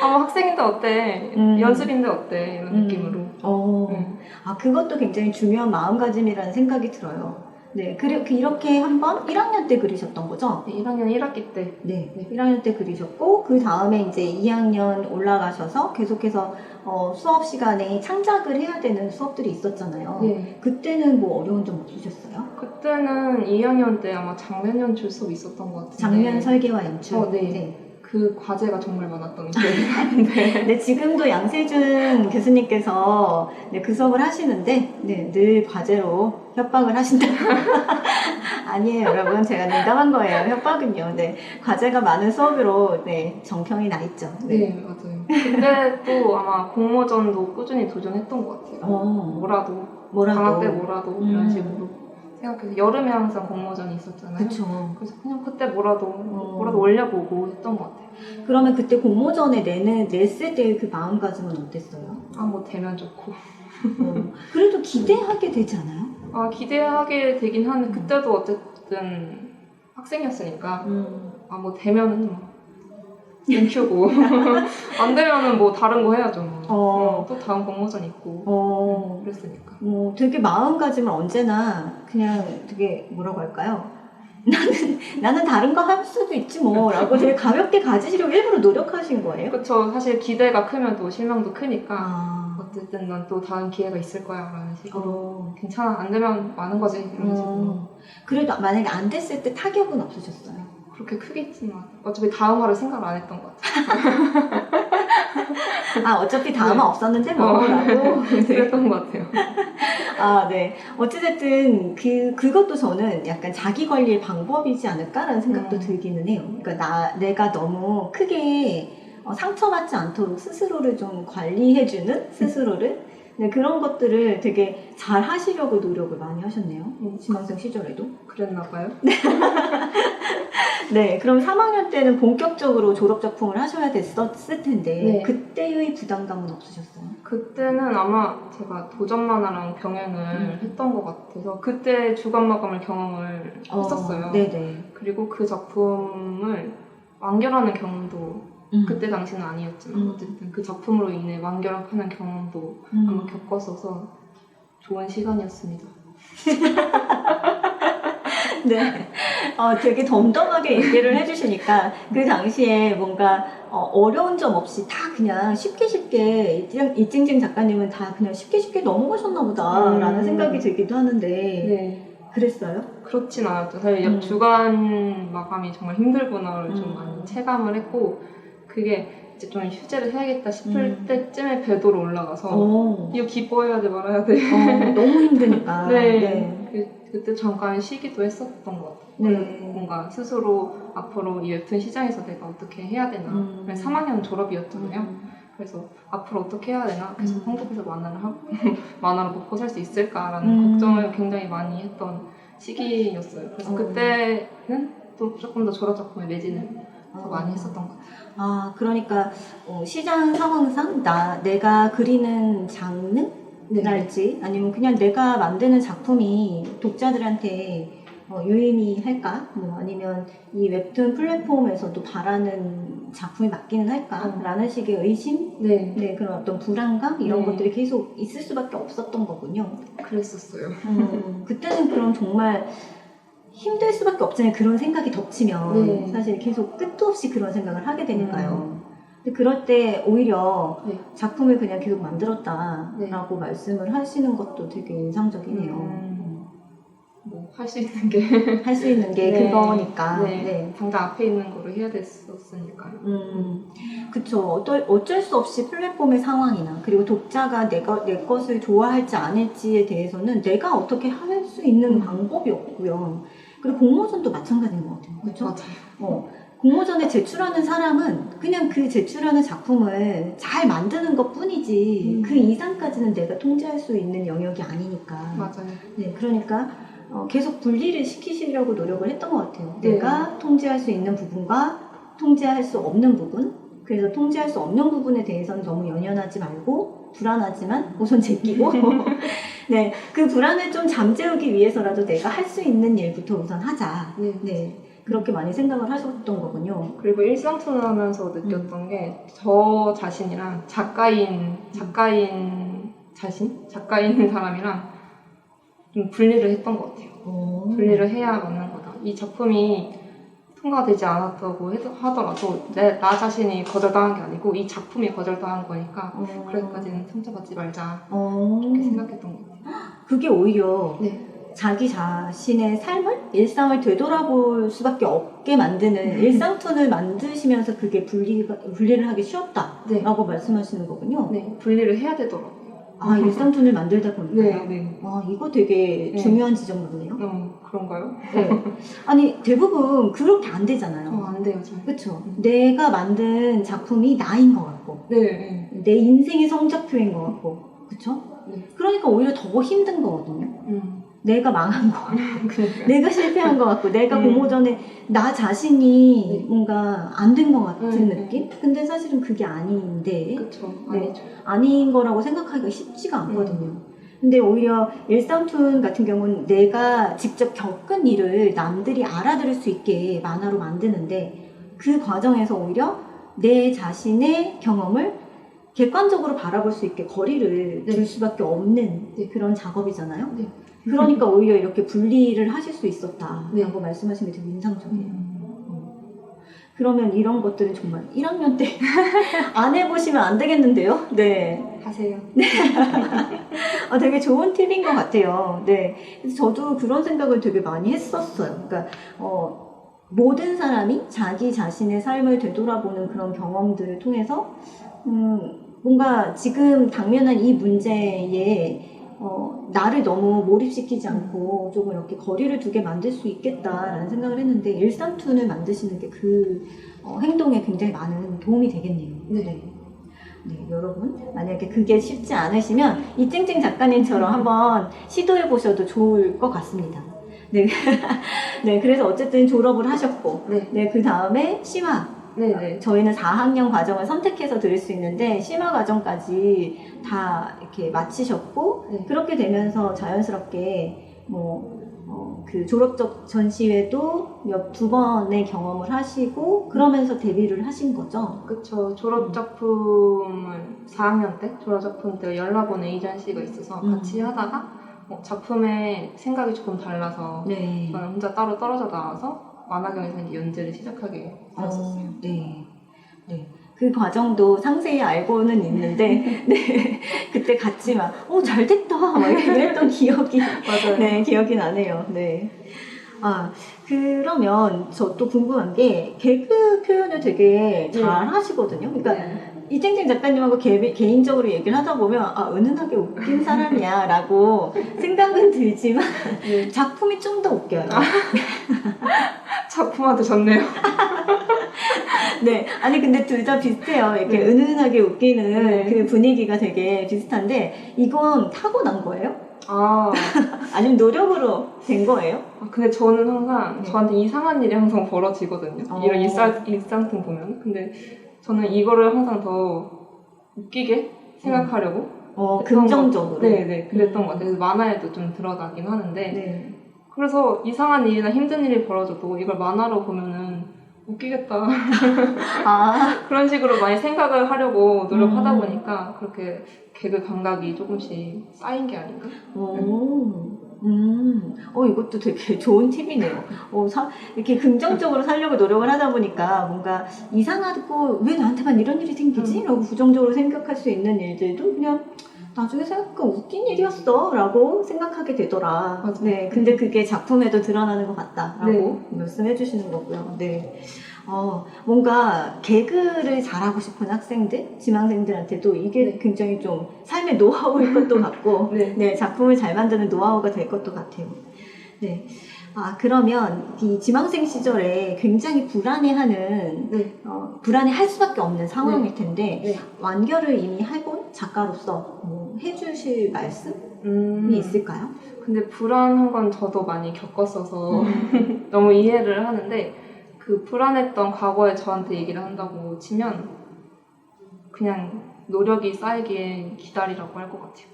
아, 뭐 학생인데 어때? 연습인데 어때? 이런 느낌으로. 아, 그것도 굉장히 중요한 마음가짐이라는 생각이 들어요. 네, 이렇게 한번 1학년 때 그리셨던 거죠? 네, 1학년 1학기 때. 네, 1학년 때 그리셨고, 그 다음에 이제 2학년 올라가셔서 계속해서 수업 시간에 창작을 해야 되는 수업들이 있었잖아요. 네. 그때는 뭐 어려운 점 없으셨어요? 그때는 2학년 때 아마 장면 연출 수업이 있었던 것 같은데. 장면 설계와 연출? 네. 그 과제가 정말 많았던 기억이 나는데. 네, 지금도 양세준 교수님께서 그 수업을 하시는데, 늘 과제로 협박을 하신다. 아니에요, 여러분. 제가 농담한 거예요. 협박은요. 네, 과제가 많은 수업으로 정평이 나 있죠. 네, 맞아요. 근데 또 아마 공모전도 꾸준히 도전했던 것 같아요. 뭐라도. 방학 때 뭐라도 이런 식으로. 생각해서 여름에 항상 공모전이 있었잖아요. 그쵸. 그래서 그냥 그때 뭐라도 올려보고 했던 것 같아요. 그러면 그때 공모전에 냈을 때 그 마음가짐은 어땠어요? 아, 뭐 되면 좋고. 그래도 기대하게 되지 않아요? 아, 기대하게 되긴 하는데 그때도 어쨌든 학생이었으니까 아, 뭐 되면은 막 땡큐고 안 되면은 뭐 다른 거 해야죠. 또 다음 공모전 있고 그랬으니까. 되게 마음가짐을 언제나 그냥 되게 뭐라고 할까요? 나는 다른 거 할 수도 있지 뭐 라고 되게 가볍게 가지시려고 일부러 노력하신 거예요? 그쵸. 사실 기대가 크면 또 실망도 크니까 어쨌든 난 또 다음 기회가 있을 거야 라는 식으로 괜찮아, 안 되면 많은 거지 이런 식으로. 그래도 만약에 안 됐을 때 타격은 없으셨어요? 그렇게 크게 있지만 어차피 다음 화를 생각을 안 했던 것 같아요. 아, 어차피 다음은 없었는데 뭐 라고 그랬던 것 같아요. 아, 네. 어찌됐든 그것도 저는 약간 자기 관리의 방법이지 않을까라는 생각도 들기는 해요. 그러니까 내가 너무 크게 상처받지 않도록 스스로를 좀 관리해주는 스스로를 그런 것들을 되게 잘 하시려고 노력을 많이 하셨네요. 지망생 시절에도. 그랬나 봐요. 네, 그럼 3학년 때는 본격적으로 졸업작품을 하셔야 됐었을 텐데 그때의 부담감은 없으셨어요? 그때는 아마 제가 도전 만화랑 병행을 했던 것 같아서 그때 주간 마감을 경험을 했었어요. 네네. 그리고 그 작품을 완결하는 경험도 그때 당시는 아니었지만 어쨌든 그 작품으로 인해 완결하는 경험도 아마 겪었어서 좋은 시간이었습니다. 네. 되게 덤덤하게 얘기를 해주시니까 그 당시에 뭔가 어려운 점 없이 다 그냥 쉽게 이찡찡 작가님은 다 그냥 쉽게 넘어가셨나 보다라는 생각이 들기도 하는데 그랬어요? 그렇진 않았죠. 사실 주간 마감이 정말 힘들구나를 좀 많이 체감을 했고 그게 이제 좀 휴재를 해야겠다 싶을 때쯤에 배도로 올라가서 이거 기뻐해야 돼 말아야 돼 너무 힘드니까 네. 그때 잠깐 쉬기도 했었던 것 같아요. 뭔가 스스로 앞으로 이 웹툰 시장에서 내가 어떻게 해야 되나. 3학년 졸업이었잖아요. 그래서 앞으로 어떻게 해야 되나. 계속 한국에서 만화를 하고 만화를 먹고 살 수 있을까라는 걱정을 굉장히 많이 했던 시기였어요. 그래서 그때는 또 조금 더 졸업 작품에 매진을 더 많이 했었던 것 같아요. 아, 그러니까 시장 상황상 내가 그리는 장르랄지 아니면 그냥 내가 만드는 작품이 독자들한테 유의미할까? 아니면 이 웹툰 플랫폼에서도 바라는 작품이 맞기는 할까? 라는 식의 의심? 네, 그런 어떤 불안감? 이런 것들이 계속 있을 수밖에 없었던 거군요. 그랬었어요. 그때는 그럼 정말 힘들 수밖에 없잖아요. 그런 생각이 덮치면 사실 계속 끝도 없이 그런 생각을 하게 되니까요. 근데 그럴 때 오히려 작품을 그냥 계속 만들었다라고 말씀을 하시는 것도 되게 인상적이네요. 뭐 할 수 있는 게 할 수 있는 게 그거니까. 당장 앞에 있는 거를 해야 됐었으니까요. 그쵸. 어쩔 수 없이 플랫폼의 상황이나 그리고 독자가 내 것을 좋아할지 아닐지에 대해서는 내가 어떻게 할 수 있는 방법이 없고요. 그리고 공모전도 마찬가지인 것 같아요. 그쵸? 맞아요. 공모전에 제출하는 사람은 그냥 그 제출하는 작품을 잘 만드는 것 뿐이지 그 이상까지는 내가 통제할 수 있는 영역이 아니니까. 맞아요. 네, 그러니까 계속 분리를 시키시려고 노력을 했던 것 같아요. 내가 통제할 수 있는 부분과 통제할 수 없는 부분. 그래서 통제할 수 없는 부분에 대해서는 너무 연연하지 말고 불안하지만 우선 제끼고 네, 그 불안을 좀 잠재우기 위해서라도 내가 할 수 있는 일부터 우선 하자. 네, 그렇게 많이 생각을 하셨던 거군요. 그리고 일상툰을 하면서 느꼈던 게 저 자신이랑 작가인 사람이랑 좀 분리를 했던 것 같아요. 분리를 해야 맞는 거다. 이 작품이 통과되지 않았다고 하더라도 나 자신이 거절당한 게 아니고 이 작품이 거절당한 거니까 그래서까지는 상처받지 말자 그렇게 생각했던 것 같아요. 그게 오히려 자기 자신의 삶을, 일상을 되돌아볼 수밖에 없게 만드는 일상툰을 만드시면서 그게 분리를 하기 쉬웠다라고 말씀하시는 거군요. 네, 분리를 해야 되더라고요. 아, 일상툰을 만들다 보니까. 네. 와, 이거 되게 중요한 지점 같네요. 그런가요? 네. 아니, 대부분 그렇게 안 되잖아요. 안 돼요, 잘. 그쵸? 내가 만든 작품이 나인 것 같고. 내 인생의 성적표인 것 같고. 그쵸? 그러니까 오히려 더 힘든 거거든요. 내가 망한 거 내가 실패한 것 같고 내가 공모전에 나 자신이 뭔가 안 된 것 같은 느낌? 근데 사실은 그게 아닌데 그쵸, 아니죠. 아닌 거라고 생각하기가 쉽지가 않거든요. 근데 오히려 일상툰 같은 경우는 내가 직접 겪은 일을 남들이 알아들을 수 있게 만화로 만드는데 그 과정에서 오히려 내 자신의 경험을 객관적으로 바라볼 수 있게 거리를 둘 수밖에 없는 그런 작업이잖아요. 그러니까 오히려 이렇게 분리를 하실 수 있었다라고 말씀하신 게 되게 인상적이에요. 그러면 이런 것들은 정말 1학년 때 안 해보시면 안 되겠는데요? 네. 하세요. 되게 좋은 팁인 것 같아요. 네. 그래서 저도 그런 생각을 되게 많이 했었어요. 그러니까, 모든 사람이 자기 자신의 삶을 되돌아보는 그런 경험들을 통해서, 뭔가 지금 당면한 이 문제에 나를 너무 몰입시키지 않고 조금 이렇게 거리를 두게 만들 수 있겠다라는 생각을 했는데 일상툰을 만드시는 게 그 행동에 굉장히 많은 도움이 되겠네요. 네, 여러분 만약에 그게 쉽지 않으시면 이찡찡 작가님처럼 한번 시도해 보셔도 좋을 것 같습니다. 네, 네, 그래서 어쨌든 졸업을 하셨고, 그 다음에 심화. 저희는 4학년 과정을 선택해서 들을 수 있는데 심화 과정까지 다 이렇게 마치셨고 그렇게 되면서 자연스럽게 그 졸업적 전시회도 2번의 경험을 하시고 그러면서 데뷔를 하신 거죠? 그쵸. 졸업작품을 4학년 때 졸업작품 때 연락 온 에이전시가 있어서 같이 하다가 작품의 생각이 조금 달라서 저는 혼자 따로 떨어져 나와서 만화경에서 이제 연재를 시작하게 되었어요. 네. 그 과정도 상세히 알고는 있는데, 그때 같이 막, 잘 됐다! 막 이랬던 기억이, 맞아요. 기억이 나네요. 네. 아, 그러면 저 또 궁금한 게 개그 표현을 되게 잘 하시거든요. 그러니까 이땡땡 작가님하고 개인적으로 얘기를 하다 보면 아, 은은하게 웃긴 사람이야 라고 생각은 들지만 작품이 좀 더 웃겨요. 작품한테 졌네요. 네, 아니 근데 둘 다 비슷해요. 이렇게 은은하게 웃기는 그 분위기가 되게 비슷한데 이건 타고난 거예요? 아니면 노력으로 된 거예요? 근데 저는 항상 저한테 이상한 일이 항상 벌어지거든요. 이런 일상품 보면. 근데 저는 이거를 항상 더 웃기게 생각하려고 긍정적으로. 네네 그랬던 것 같아요. 그래서 만화에도 좀 드러나긴 하는데 그래서 이상한 일이나 힘든 일이 벌어져도 이걸 만화로 보면은 웃기겠다. 그런 식으로 많이 생각을 하려고 노력하다 보니까 그렇게 개그 감각이 조금씩 쌓인 게 아닌가? 이것도 되게 좋은 팁이네요. 이렇게 긍정적으로 살려고 노력을 하다 보니까 뭔가 이상하고 왜 나한테만 이런 일이 생기지? 라고 부정적으로 생각할 수 있는 일들도 그냥 나중에 생각하면 웃긴 일이었어 라고 생각하게 되더라. 맞아. 네, 근데 그게 작품에도 드러나는 것 같다라고 말씀해 주시는 거고요. 네. 뭔가 개그를 잘하고 싶은 학생들, 지망생들한테도 이게 굉장히 좀 삶의 노하우일 것도 같고, 작품을 잘 만드는 노하우가 될 것도 같아요. 네. 그러면 이 지망생 시절에 굉장히 불안해하는, 불안해할 수밖에 없는 상황일 텐데, 완결을 이미 해본 작가로서 해주실 말씀이 있을까요? 근데 불안한 건 저도 많이 겪었어서 너무 이해를 하는데, 그 불안했던 과거에 저한테 얘기를 한다고 치면 그냥 노력이 쌓이기에 기다리라고 할 것 같아요.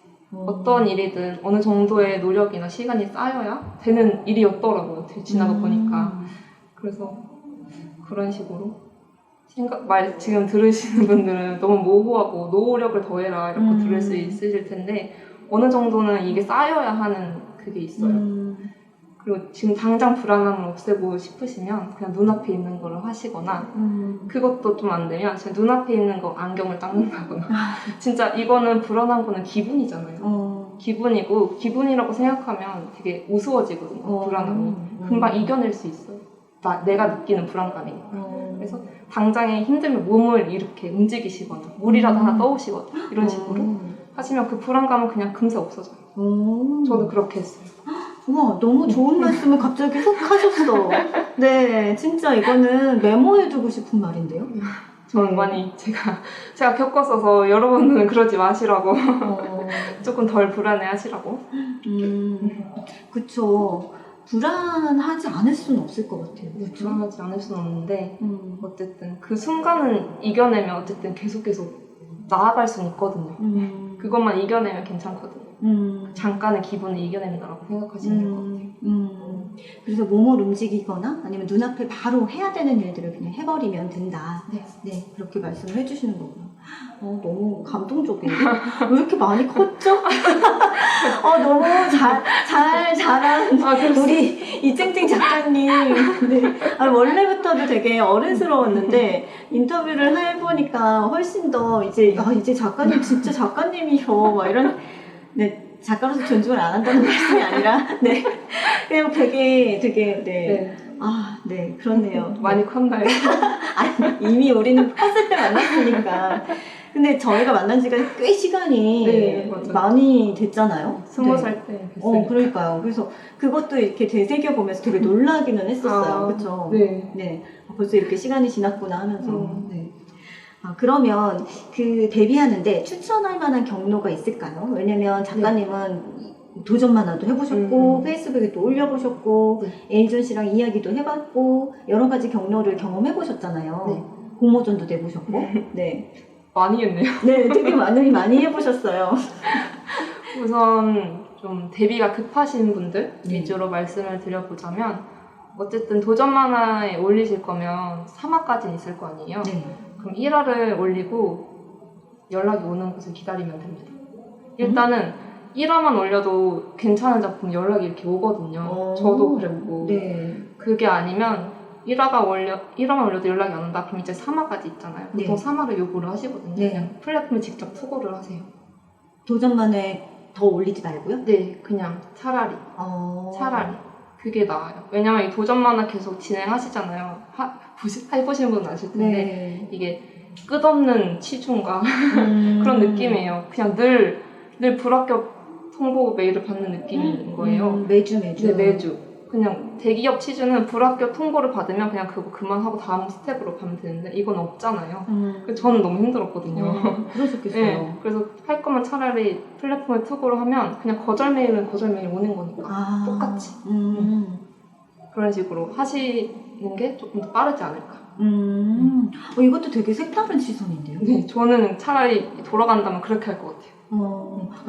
어떤 일이든 어느 정도의 노력이나 시간이 쌓여야 되는 일이었더라고요. 지나가 보니까. 그래서 그런 식으로 지금 들으시는 분들은 너무 모호하고 노력을 더해라 이렇게 들을 수 있으실 텐데 어느 정도는 이게 쌓여야 하는 그게 있어요. 그리고 지금 당장 불안함을 없애고 싶으시면 그냥 눈앞에 있는 걸 하시거나 그것도 좀 안 되면 진짜 눈앞에 있는 거 안경을 닦는다거나 진짜 이거는 불안한 거는 기분이잖아요. 기분이고 기분이라고 생각하면 되게 우스워지거든요. 불안함이. 금방 이겨낼 수 있어요. 내가 느끼는 불안감이니까. 그래서 당장에 힘들면 몸을 이렇게 움직이시거나 물이라도 하나 떠오시거나 이런 식으로 하시면 그 불안감은 그냥 금세 없어져요. 저도 그렇게 했어요. 우와, 너무 좋은 말씀을 갑자기 훅 하셨어. 네, 진짜 이거는 메모해두고 싶은 말인데요. 저는 많이 제가 겪었어서 여러분들은 그러지 마시라고 조금 덜 불안해 하시라고. 그쵸. 불안하지 않을 수는 없을 것 같아요. 불안하지 않을 수는 없는데 어쨌든 그 순간은 이겨내면 어쨌든 계속 나아갈 수는 있거든요. 그것만 이겨내면 괜찮거든요. 잠깐의 기분을 이겨낸다라고 생각하시면 될 것 같아요. 그래서 몸을 움직이거나 아니면 눈앞에 바로 해야 되는 일들을 그냥 해버리면 된다. 네, 그렇게 말씀을 해주시는 거고요. 너무 감동적이에요. 왜 이렇게 많이 컸죠? 너무 잘한 우리 이땡땡 작가님. 네. 원래부터도 되게 어른스러웠는데 인터뷰를 해보니까 훨씬 더 이제 작가님 진짜 작가님이셔 막 이런. 네, 작가로서 존중을 안 한다는 말씀이 아니라, 그냥 되게, 그렇네요. 많이 컸나요? 아니, 이미 우리는 컸을 때 만났으니까. 근데 저희가 만난 지가 꽤 시간이 많이 됐잖아요. 20살 때 됐어요. 그러니까요. 그래서 그것도 이렇게 되새겨보면서 되게 놀라기는 했었어요. 그쵸? 벌써 이렇게 시간이 지났구나 하면서. 그러면 그 데뷔하는데 추천할 만한 경로가 있을까요? 왜냐면 작가님은 도전 만화도 해보셨고 페이스북에 또 올려보셨고 에이전 씨랑 이야기도 해봤고 여러 가지 경로를 경험해보셨잖아요. 공모전도 내보셨고 많이 했네요. 네, 되게 많이 해보셨어요. 우선 좀 데뷔가 급하신 분들 위주로 말씀을 드려보자면 어쨌든 도전 만화에 올리실 거면 3화까지는 있을 거 아니에요. 그럼 1화를 올리고 연락이 오는 것을 기다리면 됩니다. 일단은 1화만 올려도 괜찮은 작품 연락이 이렇게 오거든요. 저도 그랬고. 그게 아니면 1화만 올려도 연락이 안 온다. 그럼 이제 3화까지 있잖아요. 보통 3화를 요구를 하시거든요. 그냥 플랫폼에 직접 투고를 하세요. 도전만에 더 올리지 말고요? 그냥 차라리. 그게 나아요. 왜냐면 이 도전 만화 계속 진행하시잖아요. 해보신 분은 아실 텐데 네. 이게 끝없는 치중과 그런 느낌이에요. 그냥 늘 불합격 통보 메일을 받는 느낌인 거예요. 매주. 네, 매주. 그냥 대기업 취준은 불합격 통보를 받으면 그냥 그거 그만하고 다음 스텝으로 가면 되는데 이건 없잖아요. 그래서 저는 너무 힘들었거든요. 그러셨겠어요. 네, 그래서 할 거면 차라리 플랫폼을 투고로 하면 그냥 거절 메일은 거절 메일 오는 거니까 똑같이 그런 식으로 하시는 게 조금 더 빠르지 않을까. 이것도 되게 색다른 시선인데요. 네, 저는 차라리 돌아간다면 그렇게 할 것 같아요.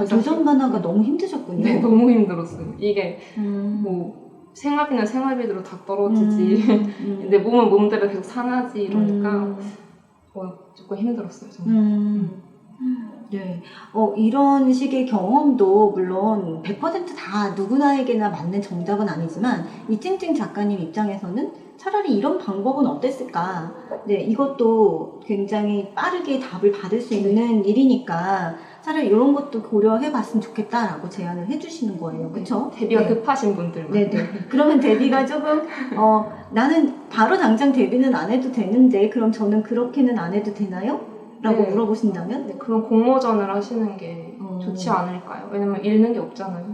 도전 만화가 너무 힘드셨군요. 네, 너무 힘들었어요. 이게 뭐 생활비는 생활비대로 다 떨어지지 내 몸은 몸대로 계속 사나지 이러니까 조금 힘들었어요. 저는. 네. 이런 식의 경험도 물론 100%다 누구나에게나 맞는 정답은 아니지만 이찡찡 작가님 입장에서는 차라리 이런 방법은 어땠을까? 네, 이것도 굉장히 빠르게 답을 받을 수 있는 일이니까 차라리 이런 것도 고려해봤으면 좋겠다라고 제안을 해주시는 거예요. 그렇죠? 데뷔가 네. 급하신 분들만. 네네. 그러면 데뷔가 조금 나는 바로 당장 데뷔는 안 해도 되는데 그럼 저는 그렇게는 안 해도 되나요? 라고 네. 물어보신다면? 네, 그런 공모전을 하시는 게 좋지 않을까요? 왜냐면 잃는 게 없잖아요.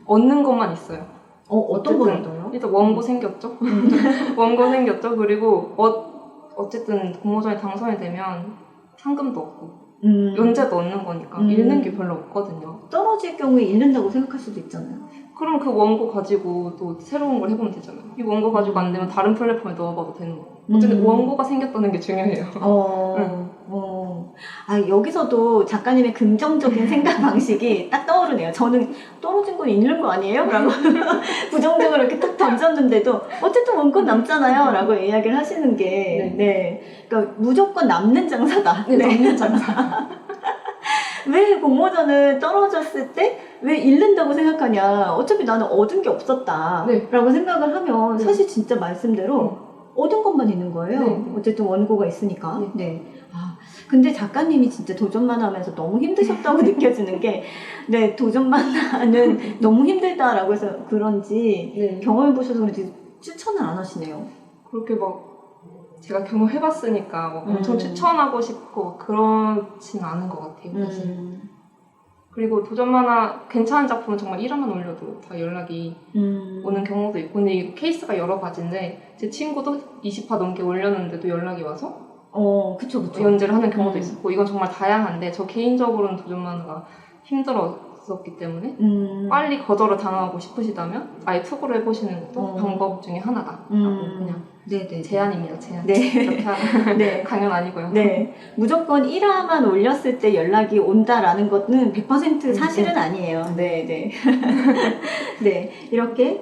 얻는 것만 있어요. 어떤 걸 얻어요? 일단 원고 생겼죠? 원고 생겼죠? 그리고 어쨌든 공모전에 당선이 되면 상금도 얻고 연재도 얻는 거니까 잃는 게 별로 없거든요. 떨어질 경우에 잃는다고 생각할 수도 있잖아요. 그럼 그 원고 가지고 또 새로운 걸 해보면 되잖아요. 이 원고 가지고 안 되면 다른 플랫폼에 넣어봐도 되는 거예요. 어쨌든 원고가 생겼다는 게 중요해요. 여기서도 작가님의 긍정적인 생각 방식이 딱 떠오르네요. 저는 떨어진 건 잃는 거 아니에요? 라고 부정적으로 이렇게 딱 던졌는데도 어쨌든 원고 남잖아요. 라고 이야기를 하시는 게 네. 그러니까 무조건 남는 장사다. 네, 남는 장사. 왜 공모전을 떨어졌을 때 왜 잃는다고 생각하냐. 어차피 나는 얻은 게 없었다. 네. 라고 생각을 하면 사실 진짜 말씀대로 얻은 것만 있는 거예요. 네. 어쨌든 원고가 있으니까. 네. 근데 작가님이 진짜 도전만 하면서 너무 힘드셨다고 느껴지는 게, 네, 도전만 하는 너무 힘들다라고 해서 그런지 경험해보셔서 그런지 추천을 안 하시네요. 그렇게 제가 경험해봤으니까 엄청 추천하고 싶고 그렇진 않은 것 같아요. 사실. 그리고 도전 만화 괜찮은 작품은 정말 1화만 올려도 다 연락이 오는 경우도 있고 근데 이 케이스가 여러 가지인데 제 친구도 20화 넘게 올렸는데도 연락이 와서 그쵸. 연재를 하는 경우도 있었고 이건 정말 다양한데 저 개인적으로는 도전 만화가 힘들었었기 때문에 빨리 거절을 당하고 싶으시다면 아예 투고를 해보시는 것도 방법 중에 하나다라고 그냥 제안입니다. 제안. 네. 이렇게 하는 강연 아니고요. 네. 무조건 1화만 올렸을 때 연락이 온다라는 것은 100% 사실은 아니에요. 네. 네. 이렇게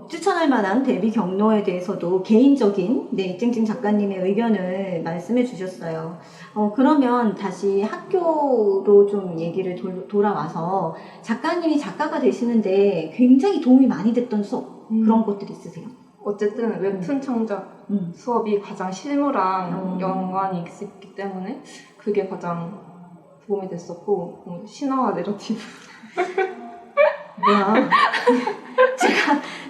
추천할 만한 데뷔 경로에 대해서도 개인적인 이찡찡 작가님의 의견을 말씀해 주셨어요. 그러면 다시 학교로 좀 얘기를 돌아와서 작가님이 작가가 되시는데 굉장히 도움이 많이 됐던 수업 그런 것들 있으세요? 어쨌든 웹툰 창작 수업이 가장 실무랑 연관이 있기 때문에 그게 가장 도움이 됐었고 신화와 내러티브 뭐야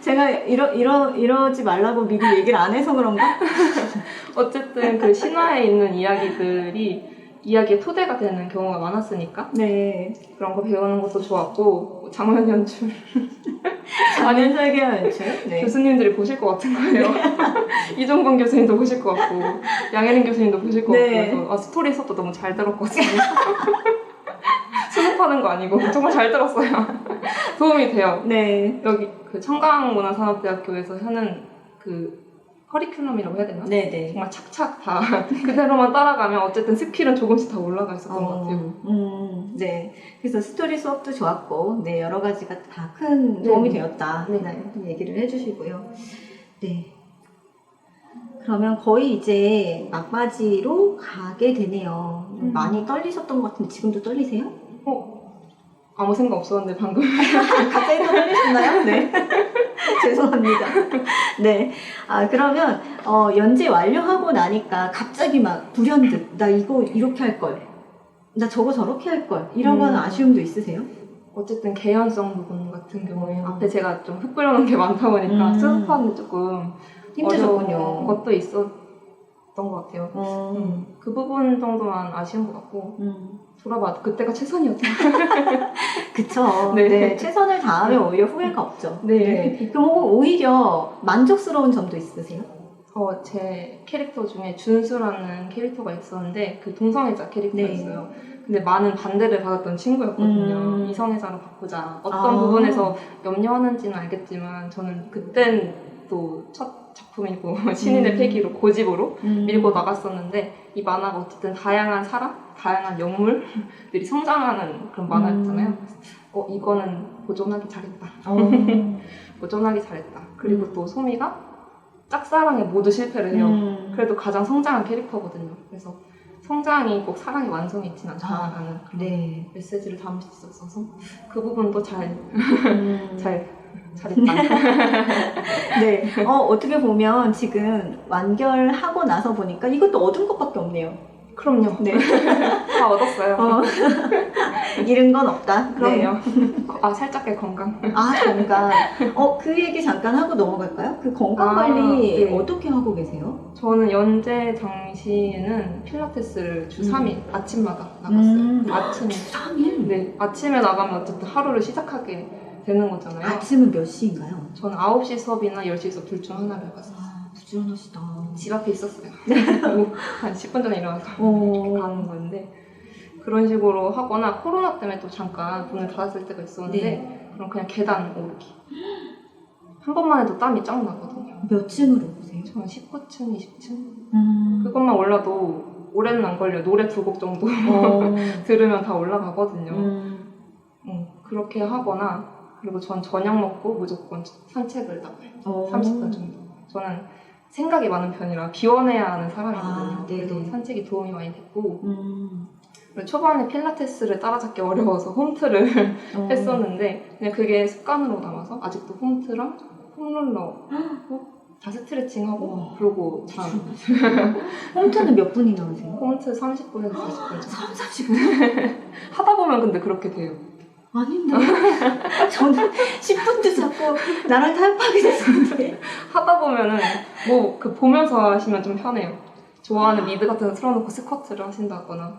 제가 이러지 말라고 미리 얘기를 안 해서 그런가? 어쨌든 그 신화에 있는 이야기들이 이야기의 토대가 되는 경우가 많았으니까 그런 거 배우는 것도 좋았고 장면 연출 장면 설계 연출 교수님들이 보실 것 같은 거예요. 이종범 교수님도 보실 것 같고 양혜린 교수님도 보실 것 같고 그래서 스토리 수업도 너무 잘 들었거든요. 수습하는 거 아니고 정말 잘 들었어요. 도움이 돼요. 여기 그 청강문화산업대학교에서 하는 그 커리큘럼이라고 해야 되나? 정말 착착 다 그대로만 따라가면 어쨌든 스킬은 조금씩 다 올라가 있었던 것 같아요. 그래서 스토리 수업도 좋았고, 여러 가지가 다 큰 도움이 되었다. 얘기를 해주시고요. 그러면 거의 이제 막바지로 가게 되네요. 많이 떨리셨던 것 같은데 지금도 떨리세요? 아무 생각 없었는데 방금 갑자기 또 떨리셨나요? 네. 죄송합니다. 그러면 연재 완료하고 나니까 갑자기 막 불현듯 나 이거 이렇게 할 걸, 나 저거 저렇게 할 걸 이런 거는 아쉬움도 있으세요? 어쨌든 개연성 부분 같은 같은 경우에 앞에 제가 좀 흩뿌려놓은 게 많다 보니까 수습하는 게 조금 힘드셨군요. 어려운 것도 있었던 것 같아요. 그 부분 정도만 아쉬운 것 같고 돌아봐도 그때가 최선이었다. 그쵸. 네. 네. 최선을 다하면 오히려 후회가 없죠. 네. 그럼 오히려 만족스러운 점도 있으세요? 제 캐릭터 중에 준수라는 캐릭터가 있었는데 그 동성애자 캐릭터였어요. 네. 근데 많은 반대를 받았던 친구였거든요. 이성애자로 바꾸자. 어떤 아. 부분에서 염려하는지는 알겠지만 저는 그땐 또 첫 작품이고 신인의 패기로 고집으로 밀고 나갔었는데 이 만화가 어쨌든 다양한 사람, 다양한 영물들이 성장하는 그런 만화였잖아요. 이거는 보존하기 잘했다. 보존하기 잘했다. 그리고 또 소미가 짝사랑에 모두 실패를 해요. 그래도 가장 성장한 캐릭터거든요. 그래서 성장이 꼭 사랑의 완성이 있진 않다라는 그런 네. 메시지를 담을 수 있었어서 그 부분도 잘했다. 네. 어떻게 보면 지금 완결하고 나서 보니까 이것도 얻은 것밖에 없네요. 그럼요. 네. 다 얻었어요. 잃은 건 없다. 그럼요. 네. 살짝의 건강. 건강. 그 얘기 잠깐 하고 넘어갈까요? 그 건강 관리 네. 어떻게 하고 계세요? 저는 연재 당시에는 필라테스를 주 3일 아침마다 나갔어요. 아침에. 주 3일? 네. 아침에 나가면 어쨌든 하루를 시작하게 되는 거잖아요. 아침은 몇 시인가요? 저는 9시 수업이나 10시 수업 둘 중 하나를 갔었어요. 부지런하시다. 집 앞에 있었어요. 한 10분 전에 일어나서 가는 건데 그런 식으로 하거나 코로나 때문에 또 잠깐 문을 닫았을 때가 있었는데 네. 그럼 그냥 계단 오르기 한 번만 해도 땀이 쫙 나거든요. 몇 층으로 오세요? 저는 19층, 20층 그것만 올라도 오래는 안 걸려요. 노래 2곡 정도 들으면 다 올라가거든요. 그렇게 하거나 그리고 전 저녁 먹고 무조건 산책을 나가요. 30분 정도. 저는 생각이 많은 편이라 비워내야 하는 사람이거든요. 그래서 산책이 도움이 많이 됐고 그리고 초반에 필라테스를 따라잡기 어려워서 홈트를 했었는데 그냥 그게 습관으로 남아서 아직도 홈트랑 폼롤러 다 스트레칭하고 그러고 홈트는 몇 분이나 하세요? 홈트 30분에서 40분 30분? 하다 보면 근데 그렇게 돼요. 아닌데 저는 10분도 자꾸 나랑 타협하게 됐었는데 하다 보면은 그 보면서 하시면 좀 편해요. 좋아하는 미드 같은 거 틀어놓고 스쿼트를 하신다거나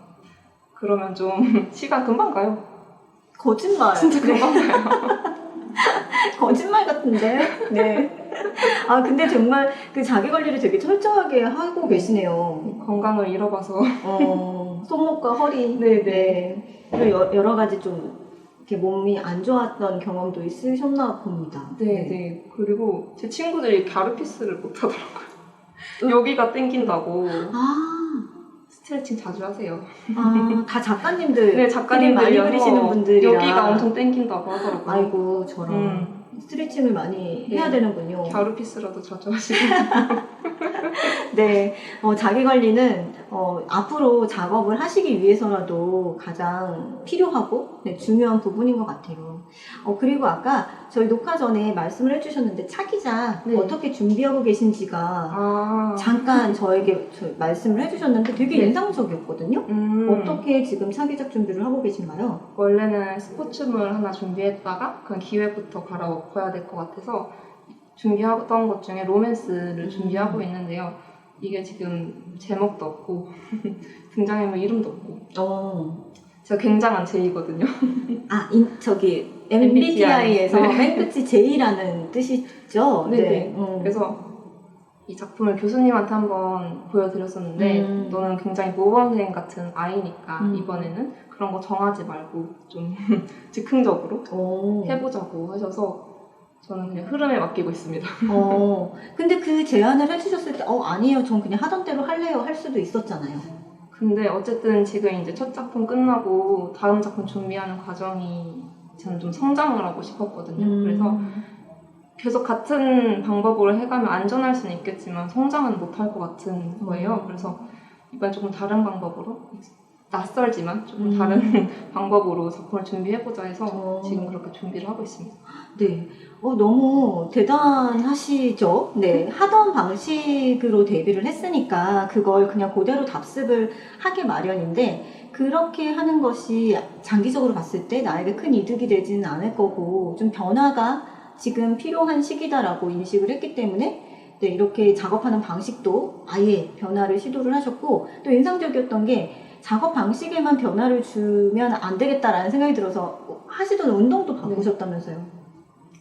그러면 좀 시간 금방 가요. 거짓말. 진짜 금방 가요. 거짓말 같은데? 네. 근데 정말 그 자기 관리를 되게 철저하게 하고 계시네요. 건강을 잃어봐서. 손목과 허리. 네네. 그리고 여러 가지 좀 이렇게 몸이 안 좋았던 경험도 있으셨나 봅니다. 네네. 그리고 제 친구들이 갸르피스를 못 하더라고요. 여기가 땡긴다고. 스트레칭 자주 하세요. 다 작가님들. 네, 작가님들이 많이 그리시는 분들이라. 여기가 엄청 땡긴다고 하더라고요. 아이고, 저런. 스트레칭을 많이 해야 되는군요. 갸르피스라도 자주 하시고. 네, 자기 관리는 앞으로 작업을 하시기 위해서라도 가장 필요하고 중요한 부분인 것 같아요. 그리고 아까 저희 녹화 전에 말씀을 해주셨는데 차기작 어떻게 준비하고 계신지가 잠깐 저에게 말씀을 해주셨는데 되게 인상적이었거든요. 어떻게 지금 차기작 준비를 하고 계신가요? 원래는 스포츠물 하나 준비했다가 그냥 기획부터 갈아엎어야 될 것 같아서 준비하던 것 중에 로맨스를 준비하고 있는데요. 이게 지금 제목도 없고 등장인물 이름도 없고 제가 굉장한 제이거든요. 저기 MBTI에서 맨 끝이 J라는 뜻이죠? 네. 그래서 이 작품을 교수님한테 한번 보여드렸었는데 너는 굉장히 모범생 같은 아이니까 이번에는 그런 거 정하지 말고 좀 즉흥적으로 해보자고 하셔서 저는 그냥 흐름에 맡기고 있습니다. 근데 그 제안을 해주셨을 때 아니에요. 전 그냥 하던 대로 할래요. 할 수도 있었잖아요. 근데 어쨌든 지금 이제 첫 작품 끝나고 다음 작품 준비하는 과정이 저는 좀 성장을 하고 싶었거든요. 그래서 계속 같은 방법으로 해가면 안전할 수는 있겠지만 성장은 못할 것 같은 거예요. 그래서 이번에 조금 다른 방법으로 낯설지만 조금 다른 방법으로 작품을 준비해보자 해서 지금 그렇게 준비를 하고 있습니다. 네. 너무 대단하시죠? 네. 하던 방식으로 데뷔를 했으니까 그걸 그냥 그대로 답습을 하기 마련인데, 그렇게 하는 것이 장기적으로 봤을 때 나에게 큰 이득이 되지는 않을 거고, 좀 변화가 지금 필요한 시기다라고 인식을 했기 때문에, 네, 이렇게 작업하는 방식도 아예 변화를 시도를 하셨고, 또 인상적이었던 게 작업 방식에만 변화를 주면 안 되겠다라는 생각이 들어서 하시던 운동도 바꾸셨다면서요?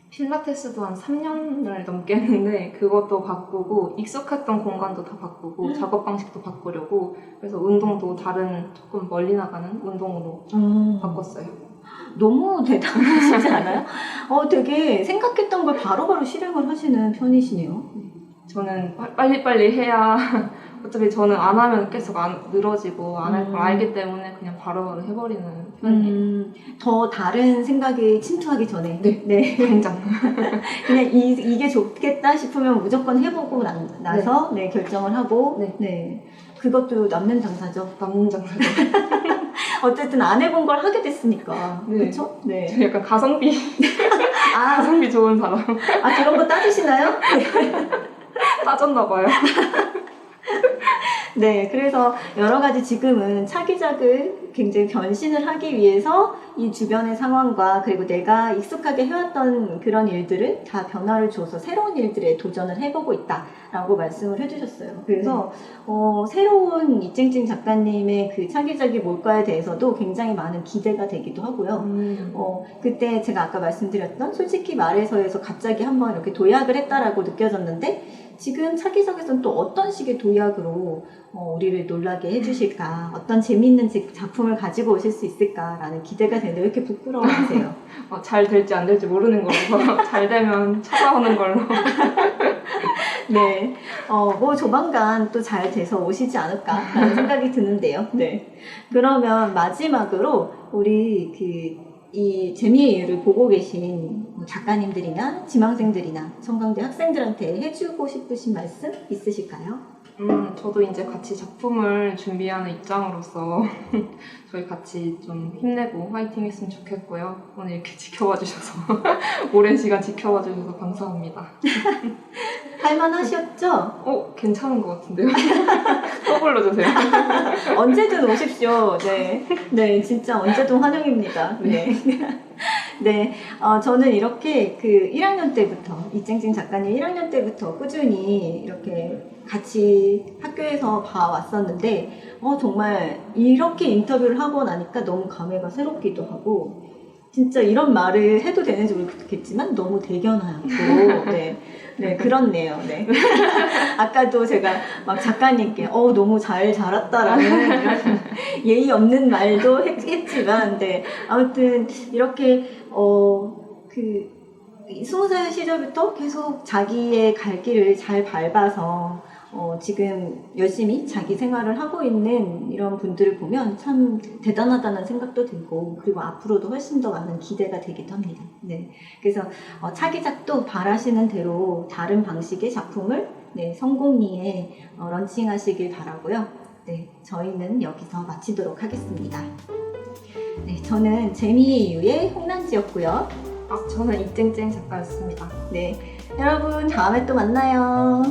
필라테스도 한 3년을 넘게 했는데 그것도 바꾸고 익숙했던 공간도 다 바꾸고 작업 방식도 바꾸려고, 그래서 운동도 다른 조금 멀리 나가는 운동으로 바꿨어요. 너무 대단하시지 않아요? 되게 생각했던 걸 바로바로 실행을 하시는 편이시네요. 저는 빨리빨리 해야 어차피 저는 안 하면 계속 늘어지고 안 할 걸 알기 때문에 그냥 바로바로 해버리는 편이에요. 더 다른 생각이 침투하기 전에. 네. 당장. 그냥 이게 좋겠다 싶으면 무조건 해보고 나서 네, 결정을 하고. 네. 네. 그것도 남는 장사죠. 남는 장사죠. 어쨌든 안 해본 걸 하게 됐으니까. 네. 그렇죠? 네. 저 약간 가성비 가성비 좋은 사람. 그런 거 따지시나요? 따졌나 봐요. 네, 그래서 여러 가지 지금은 차기작을 굉장히 변신을 하기 위해서 이 주변의 상황과 그리고 내가 익숙하게 해왔던 그런 일들을 다 변화를 줘서 새로운 일들에 도전을 해보고 있다라고 말씀을 해주셨어요. 그래서 새로운 이쨍쨍 작가님의 그 차기작이 뭘까에 대해서도 굉장히 많은 기대가 되기도 하고요. 그때 제가 아까 말씀드렸던 솔직히 말해서에서 갑자기 한번 이렇게 도약을 했다라고 느껴졌는데, 지금 차기작에서는 또 어떤 식의 도약으로 우리를 놀라게 해주실까, 어떤 재미있는 작품을 가지고 오실 수 있을까라는 기대가 되는데 왜 이렇게 부끄러워하세요? 잘 될지 안 될지 모르는 거라서 잘 되면 찾아오는 걸로. 네, 뭐 조만간 또 잘 돼서 오시지 않을까라는 생각이 드는데요. 네, 그러면 마지막으로 우리 이 재미의 이유를 보고 계신 작가님들이나 지망생들이나 청강대 학생들한테 해주고 싶으신 말씀 있으실까요? 저도 이제 같이 작품을 준비하는 입장으로서 저희 같이 좀 힘내고 화이팅 했으면 좋겠고요. 오늘 이렇게 지켜봐 주셔서 오랜 시간 지켜봐 주셔서 감사합니다. 할만하셨죠? 괜찮은 것 같은데요? 또 불러주세요. 언제든 오십시오. 네. 네, 진짜 언제든 환영입니다. 네. 네, 저는 이렇게 1학년 때부터, 이쨍쨍 작가님 1학년 때부터 꾸준히 이렇게 같이 학교에서 봐왔었는데, 정말 이렇게 인터뷰를 하고 나니까 너무 감회가 새롭기도 하고, 진짜 이런 말을 해도 되는지 모르겠지만 너무 대견하고, 네, 그렇네요. 네. 아까도 제가 막 작가님께 너무 잘 자랐다라는 이런 예의 없는 말도 했지만, 네, 아무튼 이렇게 20살 시절부터 계속 자기의 갈 길을 잘 밟아서 지금 열심히 자기 생활을 하고 있는 이런 분들을 보면 참 대단하다는 생각도 들고, 그리고 앞으로도 훨씬 더 많은 기대가 되기도 합니다. 네, 그래서 차기작도 바라시는 대로 다른 방식의 작품을 성공리에 런칭하시길 바라고요. 네, 저희는 여기서 마치도록 하겠습니다. 네, 저는 재미의 이유의 홍란지였고요. 저는 이쨍쨍 작가였습니다. 네, 여러분 다음에 또 만나요.